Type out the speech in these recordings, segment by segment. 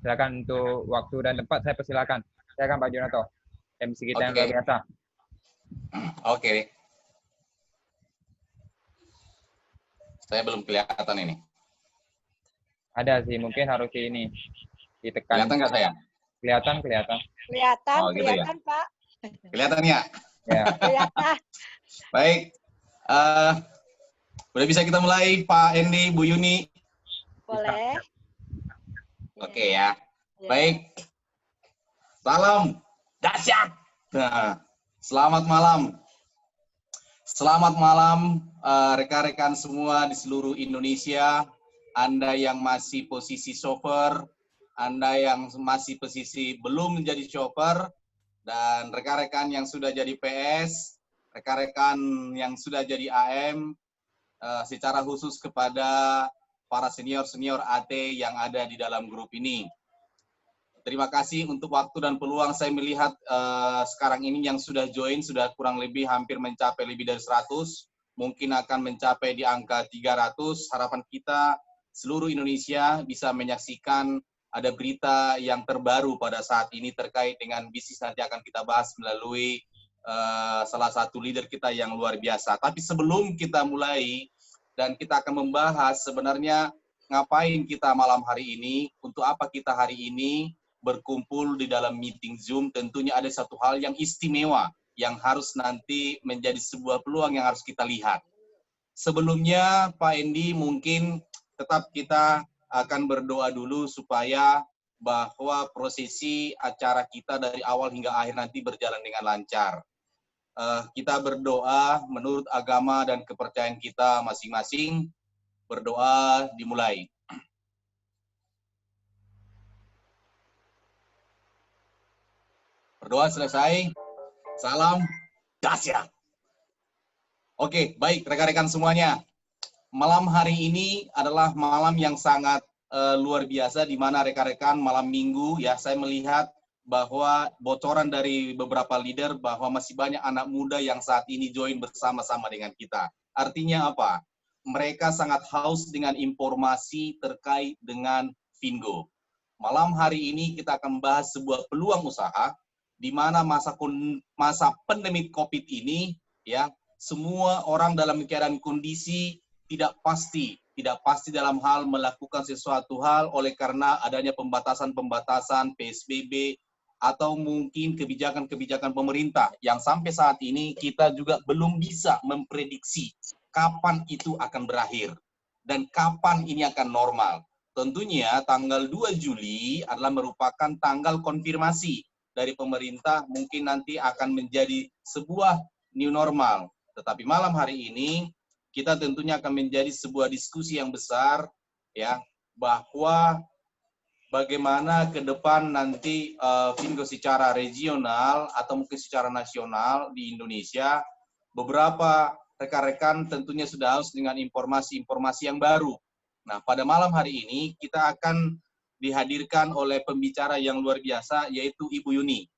Silakan untuk waktu dan tempat saya persilakan. Silakan Pak Jonato, MC kita yang luar Oke. biasa. Oke. Saya belum kelihatan ini. Ada sih, mungkin harus ini ditekan. Kelihatan nggak saya? Kelihatan. Kelihatan, Oh, gitu ya. kelihatan Pak. Kelihatan ya? Ya. Kelihatan. Baik. Udah bisa kita mulai, Pak Endi, Bu Yuni? Boleh. Oke ya. Ya. Baik. Salam dahsyat. Nah, selamat malam. Selamat malam rekan-rekan semua di seluruh Indonesia. Anda yang masih posisi chauffeur, Anda yang masih posisi belum menjadi chauffeur, dan rekan-rekan yang sudah jadi PS, rekan-rekan yang sudah jadi AM, secara khusus kepada para senior-senior AT yang ada di dalam grup ini. Terima kasih untuk waktu dan peluang. Saya melihat sekarang ini yang sudah join sudah kurang lebih hampir mencapai lebih dari 100. Mungkin akan mencapai di angka 300. Harapan kita seluruh Indonesia bisa menyaksikan ada berita yang terbaru pada saat ini terkait dengan bisnis nanti akan kita bahas melalui salah satu leader kita yang luar biasa. Tapi sebelum kita mulai dan kita akan membahas sebenarnya ngapain kita malam hari ini, untuk apa kita hari ini berkumpul di dalam meeting Zoom, tentunya ada satu hal yang istimewa yang harus nanti menjadi sebuah peluang yang harus kita lihat. Sebelumnya Pak Endi, mungkin tetap kita akan berdoa dulu supaya bahwa prosesi acara kita dari awal hingga akhir nanti berjalan dengan lancar. Kita berdoa menurut agama dan kepercayaan kita masing-masing. Berdoa dimulai. Berdoa selesai. Salam dahsyat. Oke, baik rekan-rekan semuanya. Malam hari ini adalah malam yang sangat luar biasa, di mana rekan-rekan malam minggu ya, saya melihat bahwa bocoran dari beberapa leader bahwa masih banyak anak muda yang saat ini join bersama-sama dengan kita. Artinya apa? Mereka sangat haus dengan informasi terkait dengan Fingo. Malam hari ini kita akan membahas sebuah peluang usaha di mana masa pandemi COVID ini ya, semua orang dalam keadaan kondisi tidak pasti dalam hal melakukan sesuatu hal oleh karena adanya pembatasan-pembatasan PSBB atau mungkin kebijakan-kebijakan pemerintah yang sampai saat ini kita juga belum bisa memprediksi kapan itu akan berakhir dan kapan ini akan normal. Tentunya tanggal 2 Juli adalah merupakan tanggal konfirmasi dari pemerintah, mungkin nanti akan menjadi sebuah new normal. Tetapi malam hari ini kita tentunya akan menjadi sebuah diskusi yang besar ya, bahwa bagaimana ke depan nanti Fingo secara regional atau mungkin secara nasional di Indonesia. Beberapa rekan-rekan tentunya sudah harus dengan informasi-informasi yang baru. Nah, pada malam hari ini kita akan dihadirkan oleh pembicara yang luar biasa, yaitu Ibu Yuni.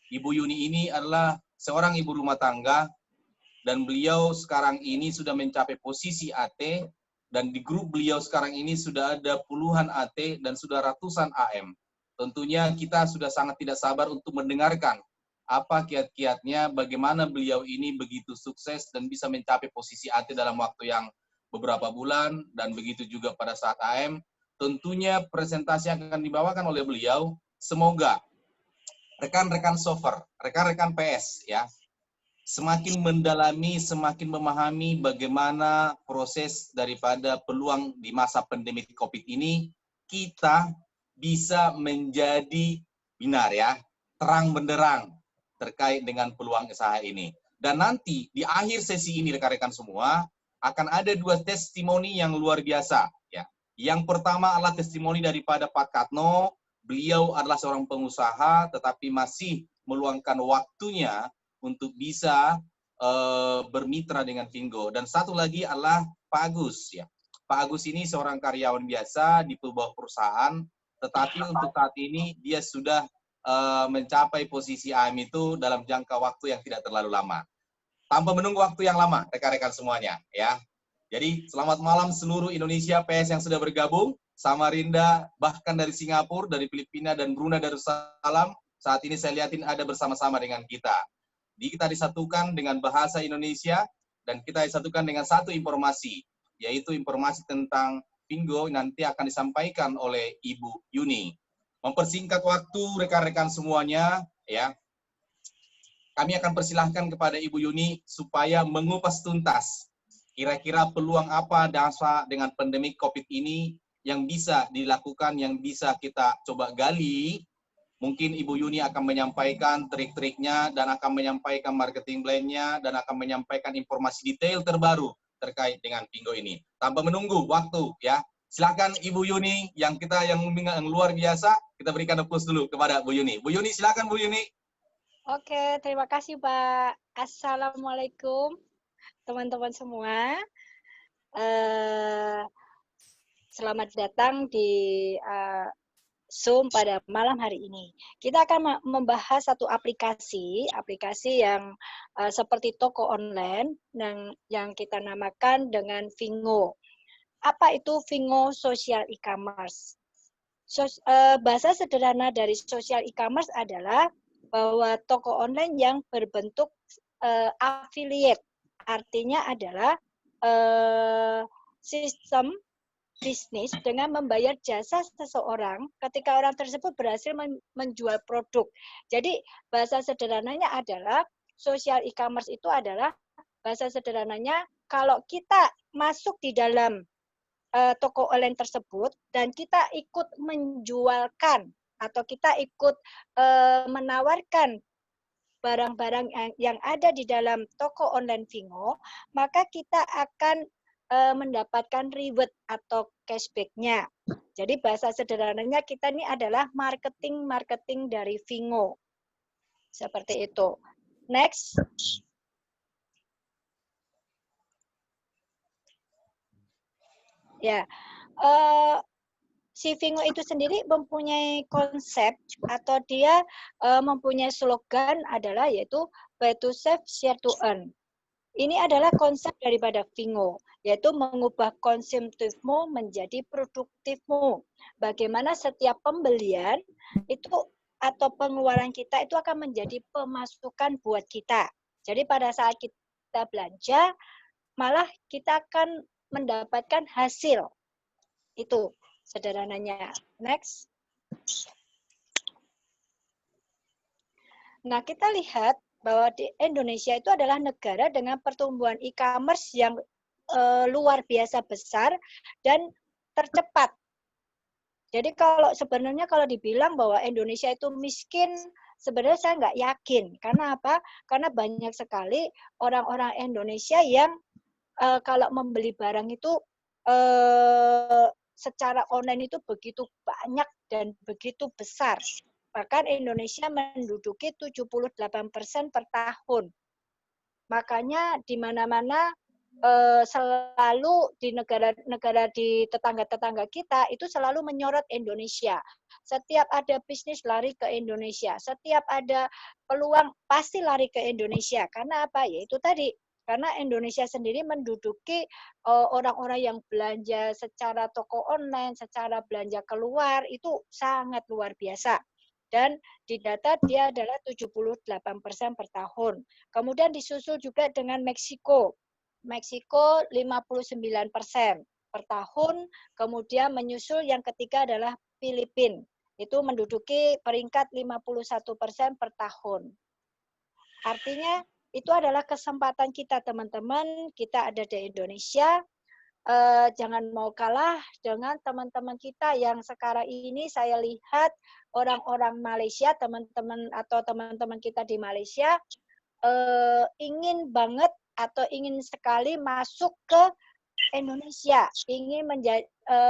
Ibu Yuni ini adalah seorang ibu rumah tangga, dan beliau sekarang ini sudah mencapai posisi AT, dan di grup beliau sekarang ini sudah ada puluhan AT dan sudah ratusan AM. Tentunya kita sudah sangat tidak sabar untuk mendengarkan apa kiat-kiatnya, bagaimana beliau ini begitu sukses dan bisa mencapai posisi AT dalam waktu yang beberapa bulan, dan begitu juga pada saat AM. Tentunya presentasi yang akan dibawakan oleh beliau, semoga rekan-rekan chauffeur, rekan-rekan PS ya, semakin mendalami, semakin memahami bagaimana proses daripada peluang di masa pandemi COVID ini, kita bisa menjadi binar ya, terang benderang terkait dengan peluang usaha ini. Dan nanti di akhir sesi ini rekan-rekan semua, akan ada dua testimoni yang luar biasa ya. Yang pertama adalah testimoni daripada Pak Katno. Beliau adalah seorang pengusaha tetapi masih meluangkan waktunya untuk bisa bermitra dengan Fingo. Dan satu lagi adalah Pak Agus ya. Pak Agus ini seorang karyawan biasa di sebuah perusahaan, tetapi untuk saat ini dia sudah mencapai posisi AM itu dalam jangka waktu yang tidak terlalu lama. Tanpa menunggu waktu yang lama, rekan-rekan semuanya ya. Jadi selamat malam seluruh Indonesia PS yang sudah bergabung, Samarinda, bahkan dari Singapura, dari Filipina, dan Brunei Darussalam. Saat ini saya lihatin ada bersama-sama dengan kita. Kita disatukan dengan bahasa Indonesia, dan kita disatukan dengan satu informasi, yaitu informasi tentang Fingo nanti akan disampaikan oleh Ibu Yuni. Mempersingkat waktu rekan-rekan semuanya, ya, kami akan persilahkan kepada Ibu Yuni supaya mengupas tuntas kira-kira peluang apa dasar dengan pandemi COVID ini yang bisa dilakukan, yang bisa kita coba gali. Mungkin Ibu Yuni akan menyampaikan trik-triknya dan akan menyampaikan marketing plan-nya dan akan menyampaikan informasi detail terbaru terkait dengan Fingo ini. Tanpa menunggu waktu, ya. Silakan Ibu Yuni yang luar biasa, kita berikan applause dulu kepada Bu Yuni. Bu Yuni, silakan Bu Yuni. Oke, terima kasih Pak. Assalamualaikum teman-teman semua. Selamat datang di Zoom pada malam hari ini. Kita akan membahas satu aplikasi yang seperti toko online yang kita namakan dengan Fingo. Apa itu Fingo Social E-commerce? Bahasa sederhana dari social e-commerce adalah bahwa toko online yang berbentuk affiliate. Artinya adalah sistem bisnis dengan membayar jasa seseorang ketika orang tersebut berhasil menjual produk. Jadi bahasa sederhananya adalah social e-commerce itu adalah bahasa sederhananya kalau kita masuk di dalam toko online tersebut dan kita ikut menjualkan atau kita ikut menawarkan barang-barang yang ada di dalam toko online Fingo, maka kita akan mendapatkan reward atau cashback-nya. Jadi bahasa sederhananya kita ini adalah marketing dari Fingo. Seperti itu. Next. Ya, si Fingo itu sendiri mempunyai konsep atau dia mempunyai slogan adalah yaitu buy to save, share to earn. Ini adalah konsep daripada Fingo, yaitu mengubah konsumtifmu menjadi produktifmu. Bagaimana setiap pembelian itu atau pengeluaran kita itu akan menjadi pemasukan buat kita. Jadi pada saat kita belanja, malah kita akan mendapatkan hasil. Itu sederhananya. Next. Nah, kita lihat bahwa di Indonesia itu adalah negara dengan pertumbuhan e-commerce yang luar biasa besar dan tercepat. Jadi sebenarnya kalau dibilang bahwa Indonesia itu miskin, sebenarnya saya nggak yakin. Karena apa? Karena banyak sekali orang-orang Indonesia yang kalau membeli barang itu secara online itu begitu banyak dan begitu besar. Bahkan Indonesia menduduki 78% per tahun. Makanya di mana-mana selalu di negara-negara di tetangga-tetangga kita itu selalu menyorot Indonesia. Setiap ada bisnis lari ke Indonesia. Setiap ada peluang pasti lari ke Indonesia. Karena apa? Ya itu tadi. Karena Indonesia sendiri menduduki orang-orang yang belanja secara toko online, secara belanja keluar, itu sangat luar biasa. Dan di data dia adalah 78% per tahun. Kemudian disusul juga dengan Meksiko. Meksiko 59% per tahun. Kemudian menyusul yang ketiga adalah Filipina. Itu menduduki peringkat 51% per tahun. Artinya itu adalah kesempatan kita teman-teman, kita ada di Indonesia, jangan mau kalah dengan teman-teman kita yang sekarang ini saya lihat orang-orang Malaysia, teman-teman atau teman-teman kita di Malaysia ingin banget atau ingin sekali masuk ke Indonesia, ingin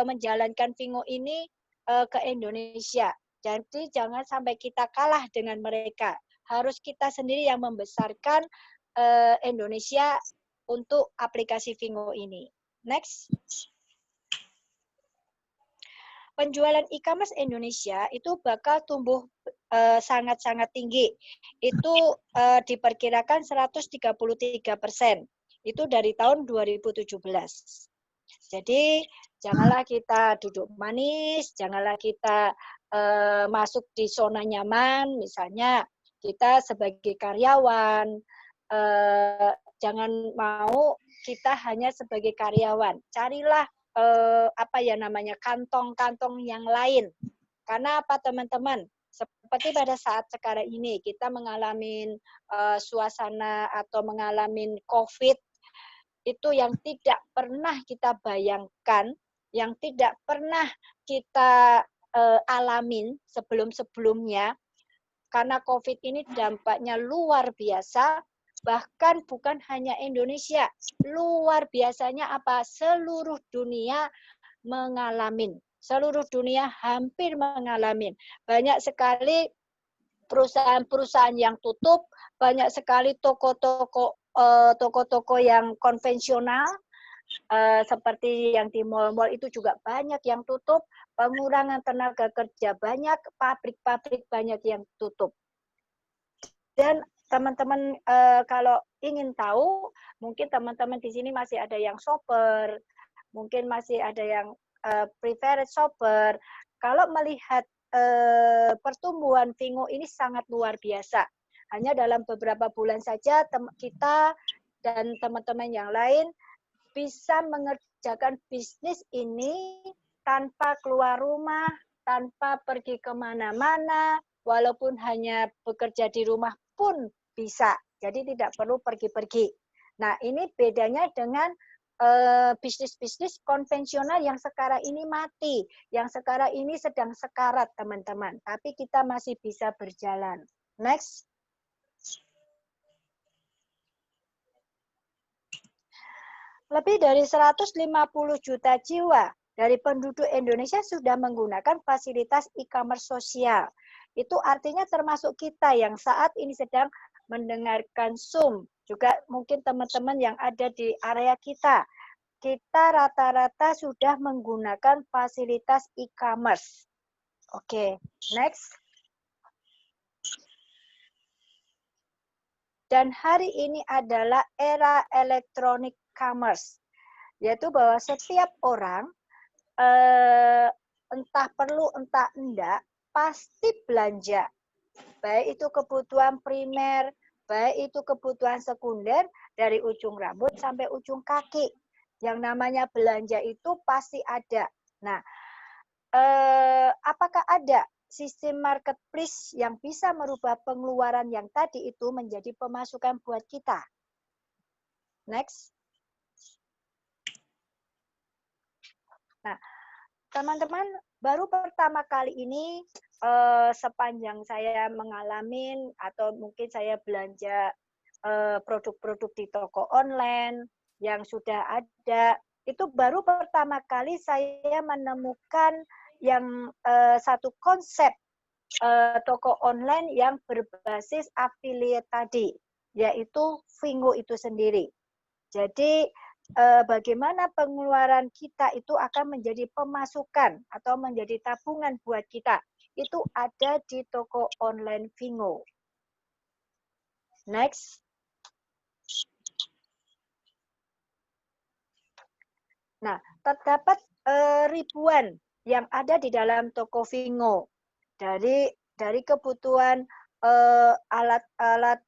menjalankan Fingo ini ke Indonesia. Jadi jangan sampai kita kalah dengan mereka. Harus kita sendiri yang membesarkan Indonesia untuk aplikasi Fingo ini. Next. Penjualan e-commerce Indonesia itu bakal tumbuh sangat-sangat tinggi. Itu diperkirakan 133%. Itu dari tahun 2017. Jadi janganlah kita duduk manis, janganlah kita masuk di zona nyaman. Misalnya kita sebagai karyawan, jangan mau kita hanya sebagai karyawan. Carilah kantong-kantong yang lain. Karena apa teman-teman? Seperti pada saat sekarang ini kita mengalami suasana atau mengalami COVID, itu yang tidak pernah kita bayangkan, yang tidak pernah kita alamin sebelum-sebelumnya. Karena COVID ini dampaknya luar biasa, bahkan bukan hanya Indonesia, luar biasanya apa? Seluruh dunia mengalami. Seluruh dunia hampir mengalami. Banyak sekali perusahaan-perusahaan yang tutup, banyak sekali toko-toko yang konvensional, seperti yang di mal-mal itu juga banyak yang tutup, pengurangan tenaga kerja banyak, pabrik-pabrik banyak yang tutup. Dan teman-teman kalau ingin tahu, mungkin teman-teman di sini masih ada yang shopper, mungkin masih ada yang preferred shopper. Kalau melihat pertumbuhan Vingo ini sangat luar biasa. Hanya dalam beberapa bulan saja kita dan teman-teman yang lain bisa mengerjakan bisnis ini tanpa keluar rumah, tanpa pergi kemana-mana, walaupun hanya bekerja di rumah pun bisa. Jadi tidak perlu pergi-pergi. Nah, ini bedanya dengan bisnis-bisnis konvensional yang sekarang ini mati, yang sekarang ini sedang sekarat, teman-teman. Tapi kita masih bisa berjalan. Next. Lebih dari 150 juta jiwa dari penduduk Indonesia sudah menggunakan fasilitas e-commerce sosial. Itu artinya termasuk kita yang saat ini sedang mendengarkan Zoom. Juga mungkin teman-teman yang ada di area kita. Kita rata-rata sudah menggunakan fasilitas e-commerce. Oke, next. Dan hari ini adalah era elektronik commerce, yaitu bahwa setiap orang entah perlu entah enggak pasti belanja, baik itu kebutuhan primer, baik itu kebutuhan sekunder, dari ujung rambut sampai ujung kaki. Yang namanya belanja itu pasti ada. Nah, apakah ada sistem marketplace yang bisa merubah pengeluaran yang tadi itu menjadi pemasukan buat kita? Next. Nah, teman-teman, baru pertama kali ini sepanjang saya mengalami atau mungkin saya belanja produk-produk di toko online yang sudah ada, itu baru pertama kali saya menemukan yang satu konsep toko online yang berbasis affiliate tadi, yaitu Vingo itu sendiri. Jadi bagaimana pengeluaran kita itu akan menjadi pemasukan atau menjadi tabungan buat kita, itu ada di toko online Vingo. Next. Nah, terdapat ribuan yang ada di dalam toko Vingo, dari kebutuhan alat-alat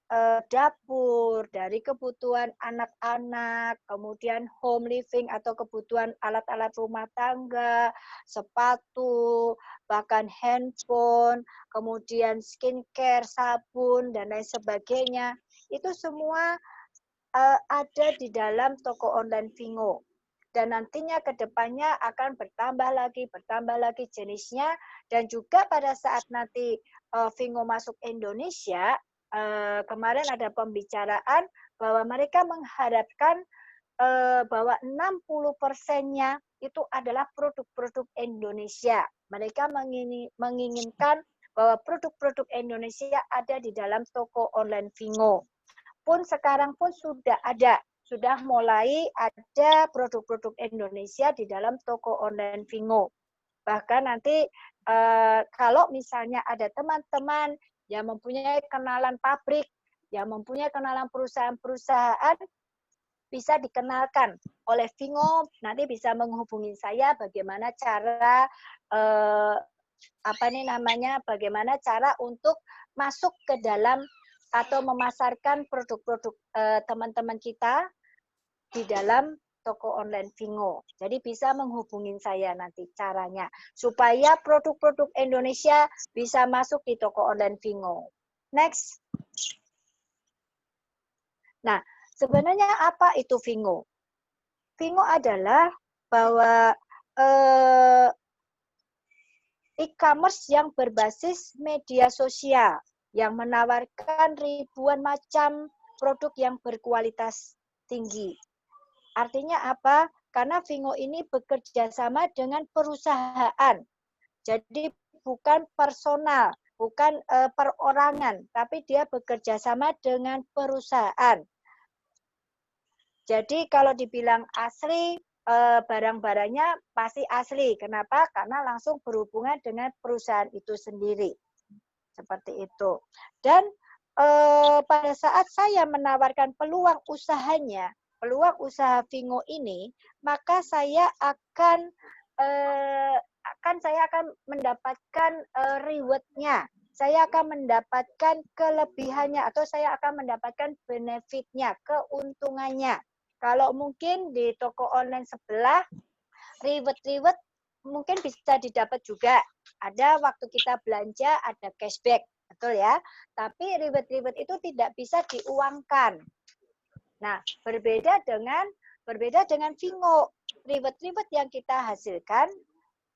dapur, dari kebutuhan anak-anak, kemudian home living atau kebutuhan alat-alat rumah tangga, sepatu, bahkan handphone, kemudian skincare, sabun, dan lain sebagainya. Itu semua ada di dalam toko online Vingo. Dan nantinya ke depannya akan bertambah lagi jenisnya. Dan juga pada saat nanti Vingo masuk Indonesia, kemarin ada pembicaraan bahwa mereka mengharapkan bahwa 60%-nya itu adalah produk-produk Indonesia. Mereka menginginkan bahwa produk-produk Indonesia ada di dalam toko online Vingo. Pun sekarang pun sudah ada. Sudah mulai ada produk-produk Indonesia di dalam toko online Vingo. Bahkan nanti kalau misalnya ada teman-teman yang mempunyai kenalan pabrik, yang mempunyai kenalan perusahaan-perusahaan, bisa dikenalkan oleh Vingo, nanti bisa menghubungi saya bagaimana cara bagaimana cara untuk masuk ke dalam atau memasarkan produk-produk teman-teman kita di dalam toko online Vingo. Jadi bisa menghubungin saya nanti caranya supaya produk-produk Indonesia bisa masuk di toko online Vingo. Next. Nah, sebenarnya apa itu Vingo? Vingo adalah bahwa e-commerce yang berbasis media sosial yang menawarkan ribuan macam produk yang berkualitas tinggi. Artinya apa? Karena Vingo ini bekerja sama dengan perusahaan. Jadi bukan personal, bukan perorangan, tapi dia bekerja sama dengan perusahaan. Jadi kalau dibilang asli, barang-barangnya pasti asli. Kenapa? Karena langsung berhubungan dengan perusahaan itu sendiri. Seperti itu. Dan pada saat saya menawarkan peluang usahanya, peluang usaha Vingo ini, maka saya akan mendapatkan reward-nya. Saya akan mendapatkan kelebihannya atau saya akan mendapatkan benefit-nya, keuntungannya. Kalau mungkin di toko online sebelah, reward mungkin bisa didapat juga. Ada waktu kita belanja, ada cashback, betul ya. Tapi reward itu tidak bisa diuangkan. Nah, berbeda dengan Vingo. Reward yang kita hasilkan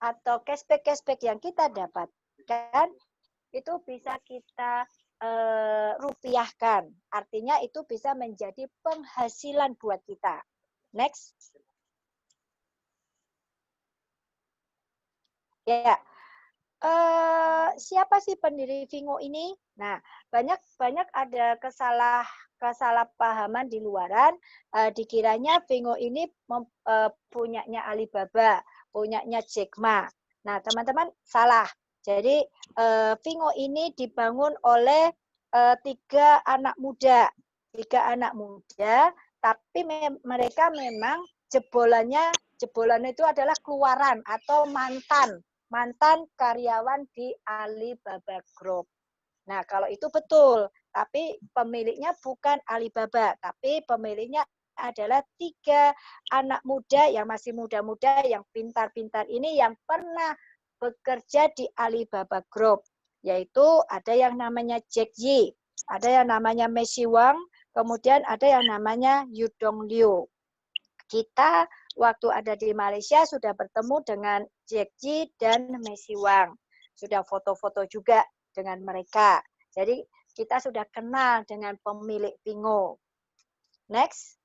atau cashback yang kita dapatkan itu bisa kita rupiahkan. Artinya itu bisa menjadi penghasilan buat kita. Next. Ya. Siapa sih pendiri Vingo ini? Nah, banyak ada kesalahpahaman di luaran. Dikiranya Vingo ini punyanya Alibaba, punyanya Jack Ma. Nah, teman-teman salah. Jadi Vingo ini dibangun oleh 3 anak muda, tapi mereka memang jebolannya itu adalah keluaran atau mantan karyawan di Alibaba Group. Nah, kalau itu betul, tapi pemiliknya bukan Alibaba, tapi pemiliknya adalah 3 anak muda yang masih muda-muda, yang pintar-pintar ini yang pernah bekerja di Alibaba Group, yaitu ada yang namanya Jack Yi, ada yang namanya Messi Wang, kemudian ada yang namanya Yudong Liu. Kita waktu ada di Malaysia sudah bertemu dengan Jack Yi dan Messi Wang. Sudah foto-foto juga dengan mereka. Jadi kita sudah kenal dengan pemilik Vingo. Next.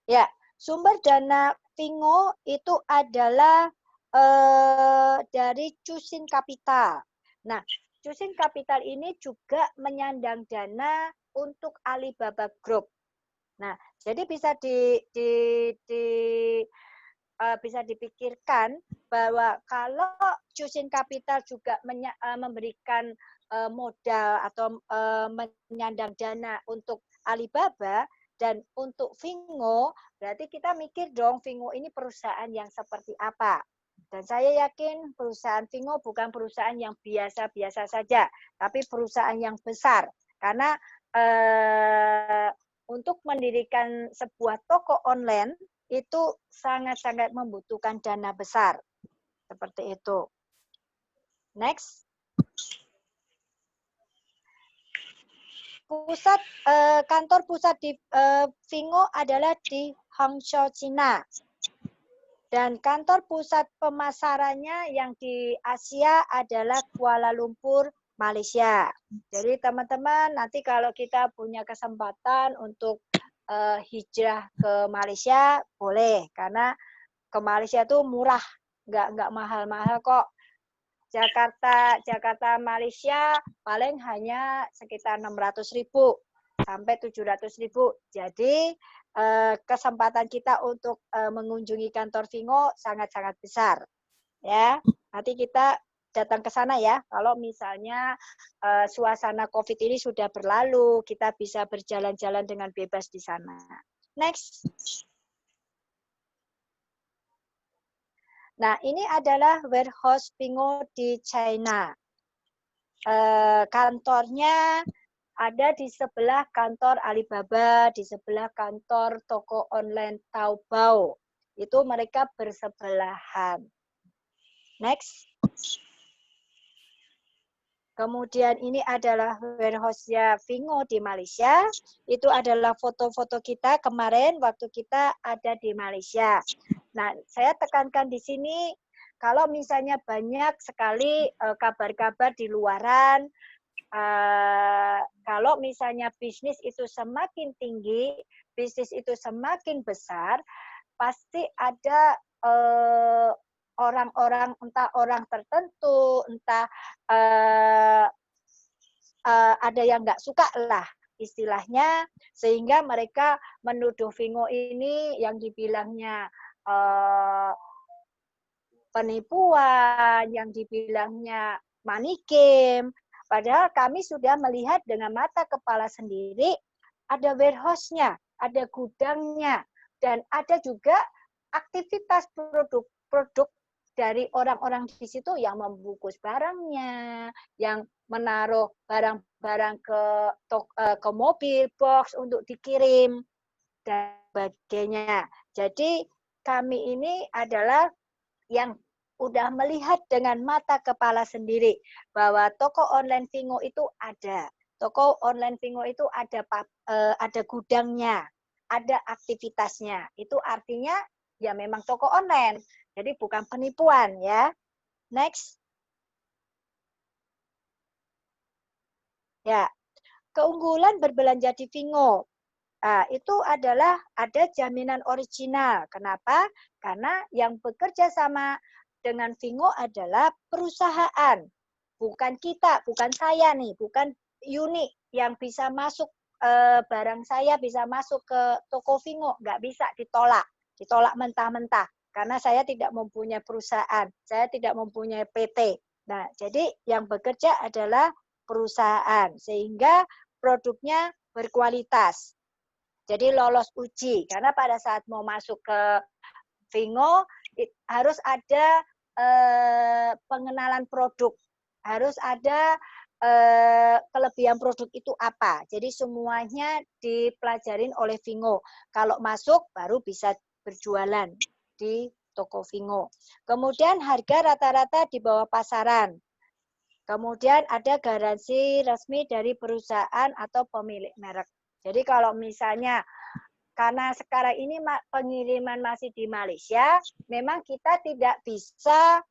Ya, sumber dana Vingo itu adalah dari Cusin Capital. Nah, Cusin Capital ini juga menyandang dana untuk Alibaba Group. Nah, jadi bisa bisa dipikirkan bahwa kalau Cusin Capital juga memberikan modal atau menyandang dana untuk Alibaba dan untuk Vingo, berarti kita mikir dong Vingo ini perusahaan yang seperti apa. Dan saya yakin perusahaan Vingo bukan perusahaan yang biasa-biasa saja, tapi perusahaan yang besar. Karena untuk mendirikan sebuah toko online itu sangat-sangat membutuhkan dana besar. Seperti itu. Next. Kantor pusat di Vingo adalah di Hangzhou, Cina. Dan kantor pusat pemasarannya yang di Asia adalah Kuala Lumpur, Malaysia. Jadi teman-teman nanti kalau kita punya kesempatan untuk hijrah ke Malaysia boleh, karena ke Malaysia tuh murah, nggak mahal-mahal kok. Jakarta Malaysia paling hanya sekitar 600.000 sampai 700.000. Jadi kesempatan kita untuk mengunjungi kantor Vingo sangat-sangat besar. Ya, nanti kita datang ke sana ya. Kalau misalnya suasana COVID ini sudah berlalu, kita bisa berjalan-jalan dengan bebas di sana. Next. Nah, ini adalah warehouse Fingo di China. Kantornya ada di sebelah kantor Alibaba, di sebelah kantor toko online Taobao. Itu mereka bersebelahan. Next. Kemudian ini adalah warehouse-nya Fingo di Malaysia. Itu adalah foto-foto kita kemarin waktu kita ada di Malaysia. Nah, saya tekankan di sini, kalau misalnya banyak sekali kabar-kabar di luaran, kalau misalnya bisnis itu semakin tinggi, bisnis itu semakin besar, pasti ada orang-orang, entah orang tertentu, entah ada yang nggak suka lah istilahnya, sehingga mereka menuduh Fingo ini yang dibilangnya penipuan, yang dibilangnya money game. Padahal kami sudah melihat dengan mata kepala sendiri, ada warehouse-nya, ada gudangnya, dan ada juga aktivitas produk dari orang-orang di situ yang membungkus barangnya, yang menaruh barang-barang ke mobil, box untuk dikirim, dan sebagainya. Jadi kami ini adalah yang udah melihat dengan mata kepala sendiri bahwa toko online Fingo itu ada. Toko online Fingo itu ada gudangnya, ada aktivitasnya. Itu artinya ya memang toko online. Jadi bukan penipuan ya. Next. Ya, keunggulan berbelanja di Fingo. Nah, itu adalah ada jaminan original. Kenapa? Karena yang bekerja sama dengan Fingo adalah perusahaan. Bukan kita, bukan saya nih, bukan Yuni yang bisa masuk barang saya bisa masuk ke toko Fingo. Nggak bisa, ditolak. Ditolak mentah-mentah. Karena saya tidak mempunyai perusahaan. Saya tidak mempunyai PT. Nah, jadi yang bekerja adalah perusahaan. Sehingga produknya berkualitas. Jadi lolos uji, karena pada saat mau masuk ke Fingo harus ada pengenalan produk, harus ada kelebihan produk itu apa. Jadi semuanya dipelajarin oleh Fingo. Kalau masuk baru bisa berjualan di toko Fingo. Kemudian harga rata-rata di bawah pasaran. Kemudian ada garansi resmi dari perusahaan atau pemilik merek. Jadi kalau misalnya karena sekarang ini pengiriman masih di Malaysia, memang kita tidak bisa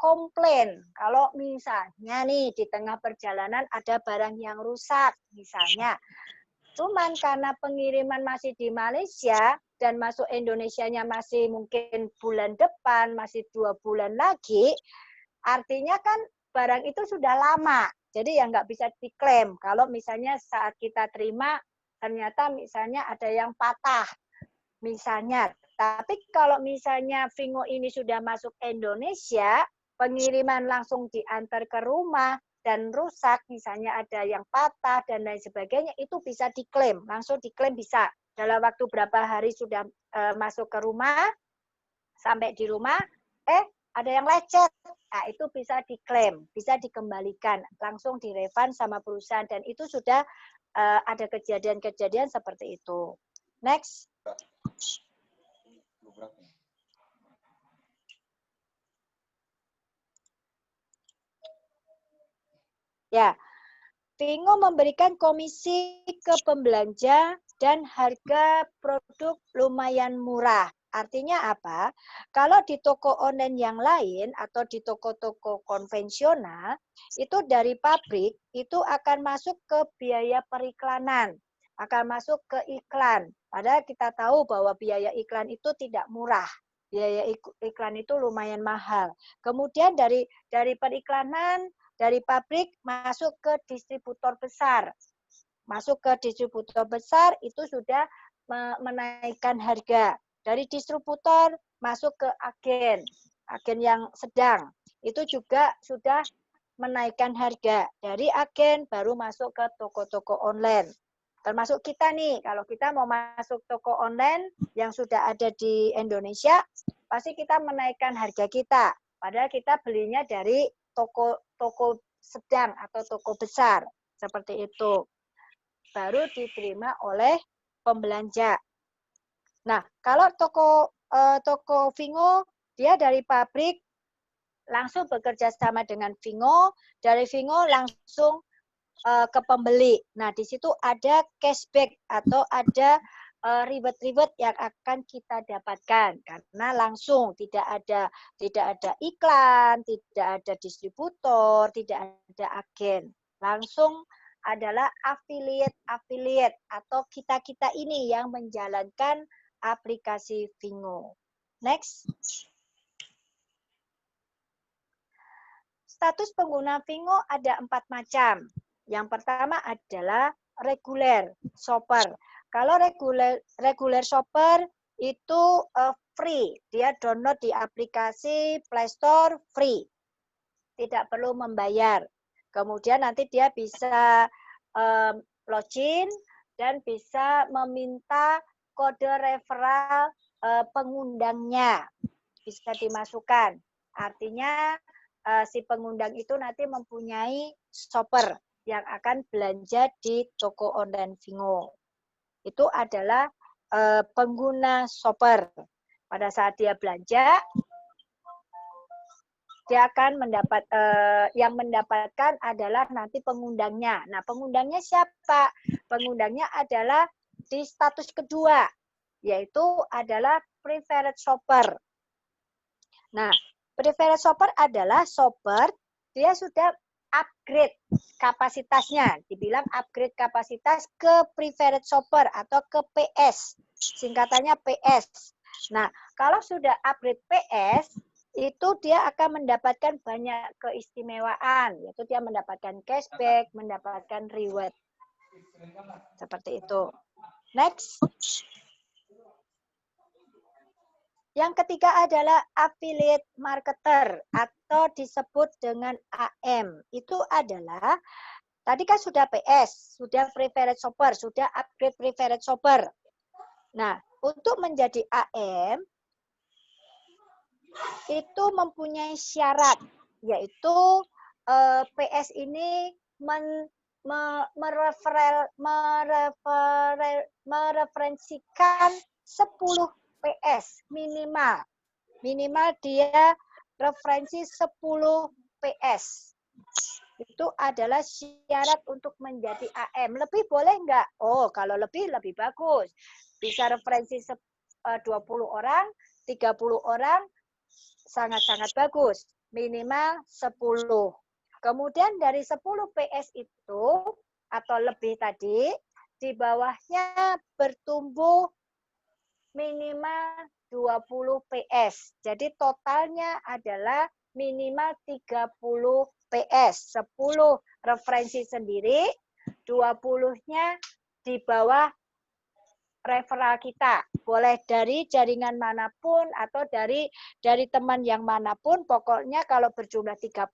komplain. Kalau misalnya nih di tengah perjalanan ada barang yang rusak misalnya. Cuman karena pengiriman masih di Malaysia dan masuk Indonesianya masih mungkin bulan depan, masih 2 bulan lagi, artinya kan barang itu sudah lama. Jadi ya nggak bisa diklaim. Kalau misalnya saat kita terima, ternyata misalnya ada yang patah. Misalnya. Tapi kalau misalnya Fingo ini sudah masuk Indonesia, pengiriman langsung diantar ke rumah, dan rusak, misalnya ada yang patah, dan lain sebagainya, itu bisa diklaim. Langsung diklaim bisa. Dalam waktu berapa hari sudah masuk ke rumah, sampai di rumah, ada yang lecet. Nah, itu bisa diklaim, bisa dikembalikan, langsung direfund sama perusahaan, dan itu sudah ada kejadian-kejadian seperti itu. Next. Ya, Fingo memberikan komisi ke pembelanja dan harga produk lumayan murah. Artinya apa? Kalau di toko online yang lain atau di toko-toko konvensional, itu dari pabrik itu akan masuk ke biaya periklanan, akan masuk ke iklan. Padahal kita tahu bahwa biaya iklan itu tidak murah. Biaya iklan itu lumayan mahal. Kemudian dari periklanan, dari pabrik masuk ke distributor besar. Masuk ke distributor besar itu sudah menaikkan harga. Dari distributor masuk ke agen yang sedang. itu juga sudah menaikkan harga dari agen baru masuk ke toko-toko online. Termasuk kita nih, kalau kita mau masuk toko online yang sudah ada di Indonesia, pasti kita menaikkan harga kita. Padahal kita belinya dari toko sedang atau toko besar, seperti itu. Baru diterima oleh pembelanja. Nah, kalau toko Vingo, dia dari pabrik langsung bekerja sama dengan Vingo, dari Vingo langsung ke pembeli. Nah, di situ ada cashback atau ada reward-reward yang akan kita dapatkan karena langsung tidak ada iklan, tidak ada distributor, tidak ada agen. Langsung adalah affiliate atau kita-kita ini yang menjalankan aplikasi Vingo. Next. Status pengguna Vingo ada 4 macam. Yang pertama adalah reguler shopper. Kalau reguler shopper itu free. Dia download di aplikasi Play Store free. Tidak perlu membayar. Kemudian nanti dia bisa login dan bisa meminta kode referral pengundangnya. Bisa dimasukkan. Artinya si pengundang itu nanti mempunyai shopper yang akan belanja di toko online Vingo. Itu adalah pengguna shopper. Pada saat dia belanja, dia akan yang mendapatkan adalah nanti pengundangnya. Nah, pengundangnya siapa? Pengundangnya adalah di status kedua, yaitu adalah preferred shopper. Nah, preferred shopper adalah shopper, dia sudah upgrade kapasitasnya. Dibilang upgrade kapasitas ke preferred shopper atau ke PS. Singkatannya PS. Nah, kalau sudah upgrade PS, itu dia akan mendapatkan banyak keistimewaan. Yaitu dia mendapatkan cashback, mendapatkan reward. Seperti itu. Next. Yang ketiga adalah affiliate marketer atau disebut dengan AM. Itu adalah, tadi kan sudah PS, sudah preferred shopper, sudah upgrade preferred shopper. Nah, untuk menjadi AM, itu mempunyai syarat, yaitu PS ini mereferensikan 10 PS minimal. Minimal dia referensi 10 PS. Itu adalah syarat untuk menjadi AM. Lebih boleh enggak? Oh, kalau lebih bagus. Bisa referensi 20 orang, 30 orang, sangat-sangat bagus. Minimal 10. Kemudian dari 10 PS itu, atau lebih tadi, di bawahnya bertumbuh minimal 20 PS. Jadi totalnya adalah minimal 30 PS. 10 referensi sendiri, 20-nya di bawah referral kita. Boleh dari jaringan manapun atau dari teman yang manapun. Pokoknya kalau berjumlah 30,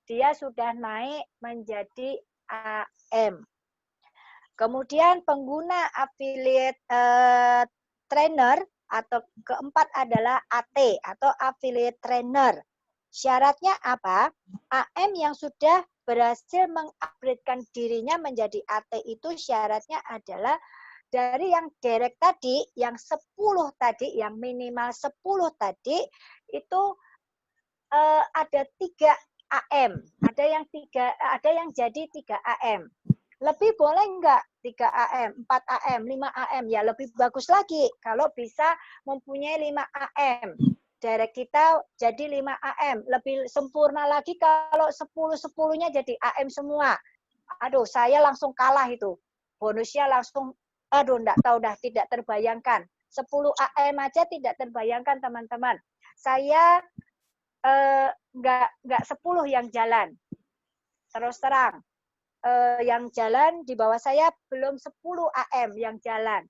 dia sudah naik menjadi AM. Kemudian pengguna affiliate trainer atau keempat adalah AT atau affiliate trainer. Syaratnya apa? AM yang sudah berhasil mengupgradekan dirinya menjadi AT itu syaratnya adalah dari yang direct tadi, yang 10 tadi, yang minimal 10 tadi, itu ada 3 AM. Ada yang jadi 3 AM. Lebih boleh enggak 3 AM, 4 AM, 5 AM? Ya lebih bagus lagi kalau bisa mempunyai 5 AM. Direct kita jadi 5 AM. Lebih sempurna lagi kalau 10-10-nya jadi AM semua. Aduh, saya langsung kalah itu. Bonusnya langsung, aduh, enggak tahu dah, tidak terbayangkan. 10 AM aja tidak terbayangkan, teman-teman. Saya enggak 10 yang jalan. Terus terang. Yang jalan di bawah saya belum 10 AM yang jalan.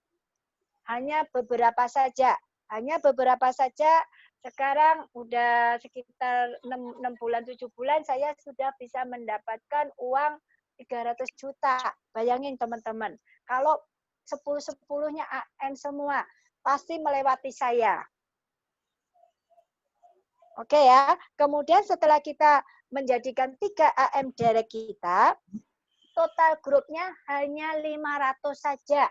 Hanya beberapa saja. Hanya beberapa saja, sekarang udah sekitar 6 bulan, 7 bulan, saya sudah bisa mendapatkan uang 300 juta. Bayangin teman-teman, kalau 10-10-nya AM semua, pasti melewati saya. Oke ya, kemudian setelah kita menjadikan 3 AM direct kita, total grupnya hanya 500 saja.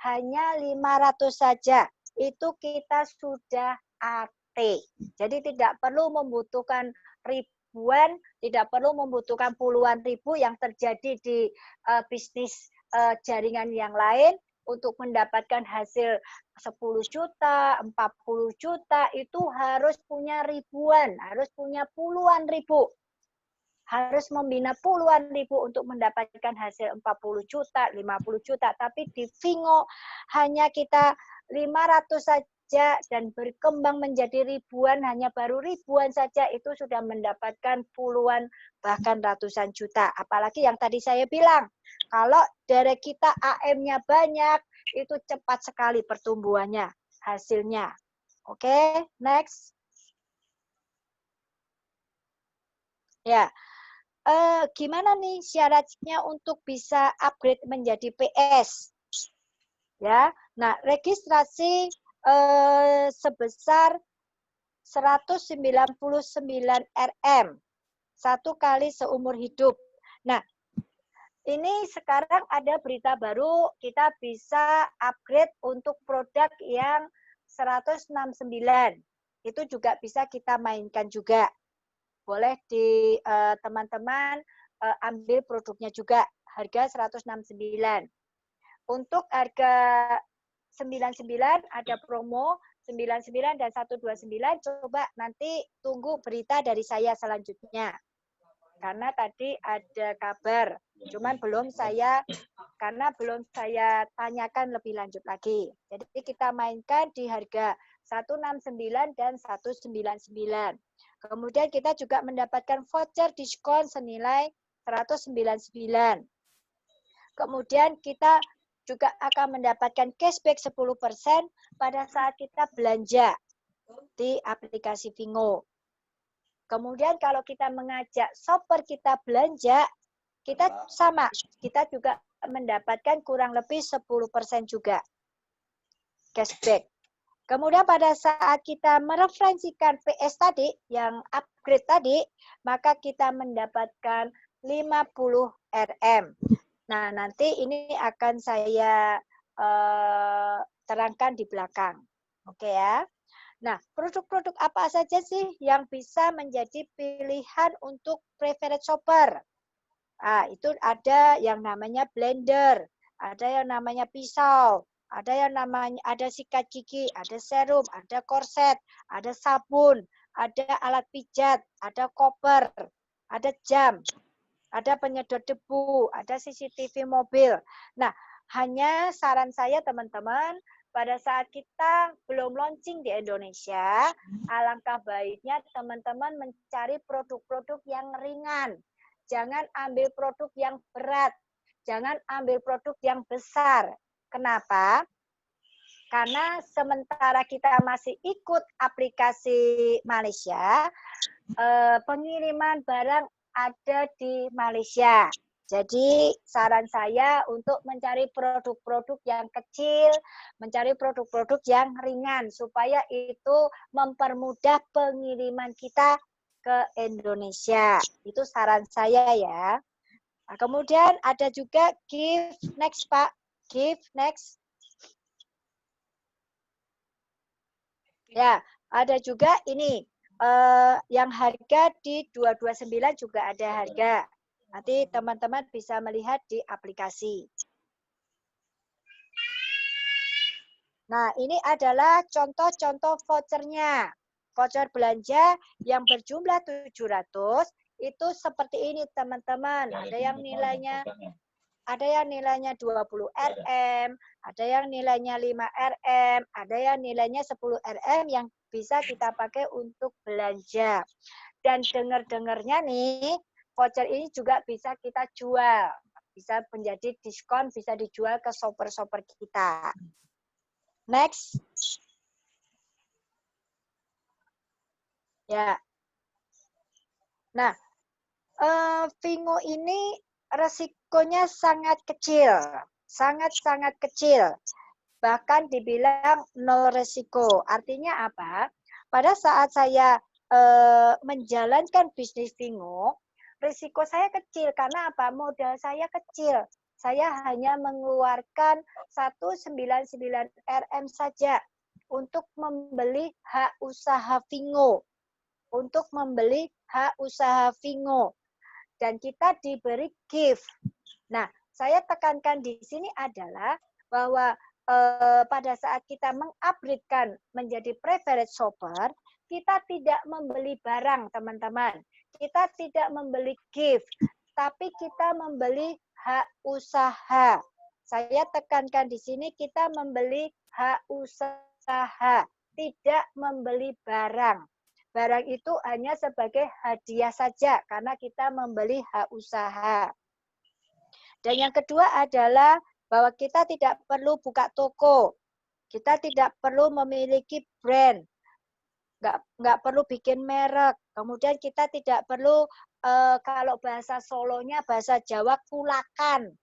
Hanya 500 saja. Itu kita sudah AT. Jadi tidak perlu membutuhkan ribuan, tidak perlu membutuhkan puluhan ribu yang terjadi di bisnis jaringan yang lain untuk mendapatkan hasil 10 juta, 40 juta, itu harus punya ribuan, harus punya puluhan ribu. Harus membina puluhan ribu untuk mendapatkan hasil 40 juta, 50 juta. Tapi di Vingo hanya kita 500 saja dan berkembang menjadi ribuan, hanya baru ribuan saja itu sudah mendapatkan puluhan bahkan ratusan juta. Apalagi yang tadi saya bilang, kalau dari kita AM-nya banyak, itu cepat sekali pertumbuhannya, hasilnya. Oke, next. Ya. Gimana nih syaratnya untuk bisa upgrade menjadi PS? Ya, nah registrasi sebesar 199 RM, 1 kali seumur hidup. Nah, ini sekarang ada berita baru, kita bisa upgrade untuk produk yang 169. Itu juga bisa kita mainkan juga. Boleh di teman-teman ambil produknya juga, harga 169. Untuk harga 99 ada promo 99 dan 129, coba nanti tunggu berita dari saya selanjutnya. Karena tadi ada kabar, cuman karena belum saya tanyakan lebih lanjut lagi. Jadi kita mainkan di harga 169 dan 199. Kemudian kita juga mendapatkan voucher diskon senilai 199. Kemudian kita juga akan mendapatkan cashback 10% pada saat kita belanja di aplikasi Vingo. Kemudian kalau kita mengajak shopper kita belanja, kita sama, kita juga mendapatkan kurang lebih 10% juga cashback. Kemudian pada saat kita mereferensikan PS tadi, yang upgrade tadi, maka kita mendapatkan 50 RM. Nah, nanti ini akan saya terangkan di belakang. Oke ya. Nah, produk-produk apa saja sih yang bisa menjadi pilihan untuk preferred shopper? Nah, itu ada yang namanya blender, ada yang namanya pisau, ada yang namanya sikat gigi, ada serum, ada korset, ada sabun, ada alat pijat, ada koper, ada jam, ada penyedot debu, ada CCTV mobil. Nah, hanya saran saya teman-teman, pada saat kita belum launching di Indonesia, alangkah baiknya teman-teman mencari produk-produk yang ringan. Jangan ambil produk yang berat. Jangan ambil produk yang besar. Kenapa? Karena sementara kita masih ikut aplikasi Malaysia, pengiriman barang ada di Malaysia. Jadi saran saya untuk mencari produk-produk yang kecil, mencari produk-produk yang ringan, supaya itu mempermudah pengiriman kita ke Indonesia. Itu saran saya ya. Nah, kemudian ada juga give next Pak, give next. Ya, ada juga ini yang harga di 229 juga ada harga. Nanti teman-teman bisa melihat di aplikasi. Nah, ini adalah contoh-contoh vouchernya. Voucher belanja yang berjumlah 700 itu seperti ini teman-teman. Ada yang nilainya 20 RM, ada yang nilainya 5 RM, ada yang nilainya 10 RM yang bisa kita pakai untuk belanja. Dan dengar-dengarnya nih, voucher ini juga bisa kita jual. Bisa menjadi diskon, bisa dijual ke shopper-shopper kita. Next. Ya. Nah, Vingo ini resikonya sangat kecil, sangat-sangat kecil. Bahkan dibilang nol resiko. Artinya apa? Pada saat saya menjalankan bisnis Vingo, risiko saya kecil. Karena apa? Modal saya kecil. Saya hanya mengeluarkan 199 RM saja untuk membeli hak usaha Vingo. Untuk membeli hak usaha Vingo. Dan kita diberi gift. Nah, saya tekankan di sini adalah bahwa pada saat kita mengupgrade-kan menjadi preferred shopper, kita tidak membeli barang, teman-teman. Kita tidak membeli gift, tapi kita membeli hak usaha. Saya tekankan di sini kita membeli hak usaha, tidak membeli barang. Barang itu hanya sebagai hadiah saja karena kita membeli hak usaha. Dan yang kedua adalah bahwa kita tidak perlu buka toko. Kita tidak perlu memiliki brand. Nggak perlu bikin merek. Kemudian kita tidak perlu, kalau bahasa Solonya, bahasa Jawa, kulakan.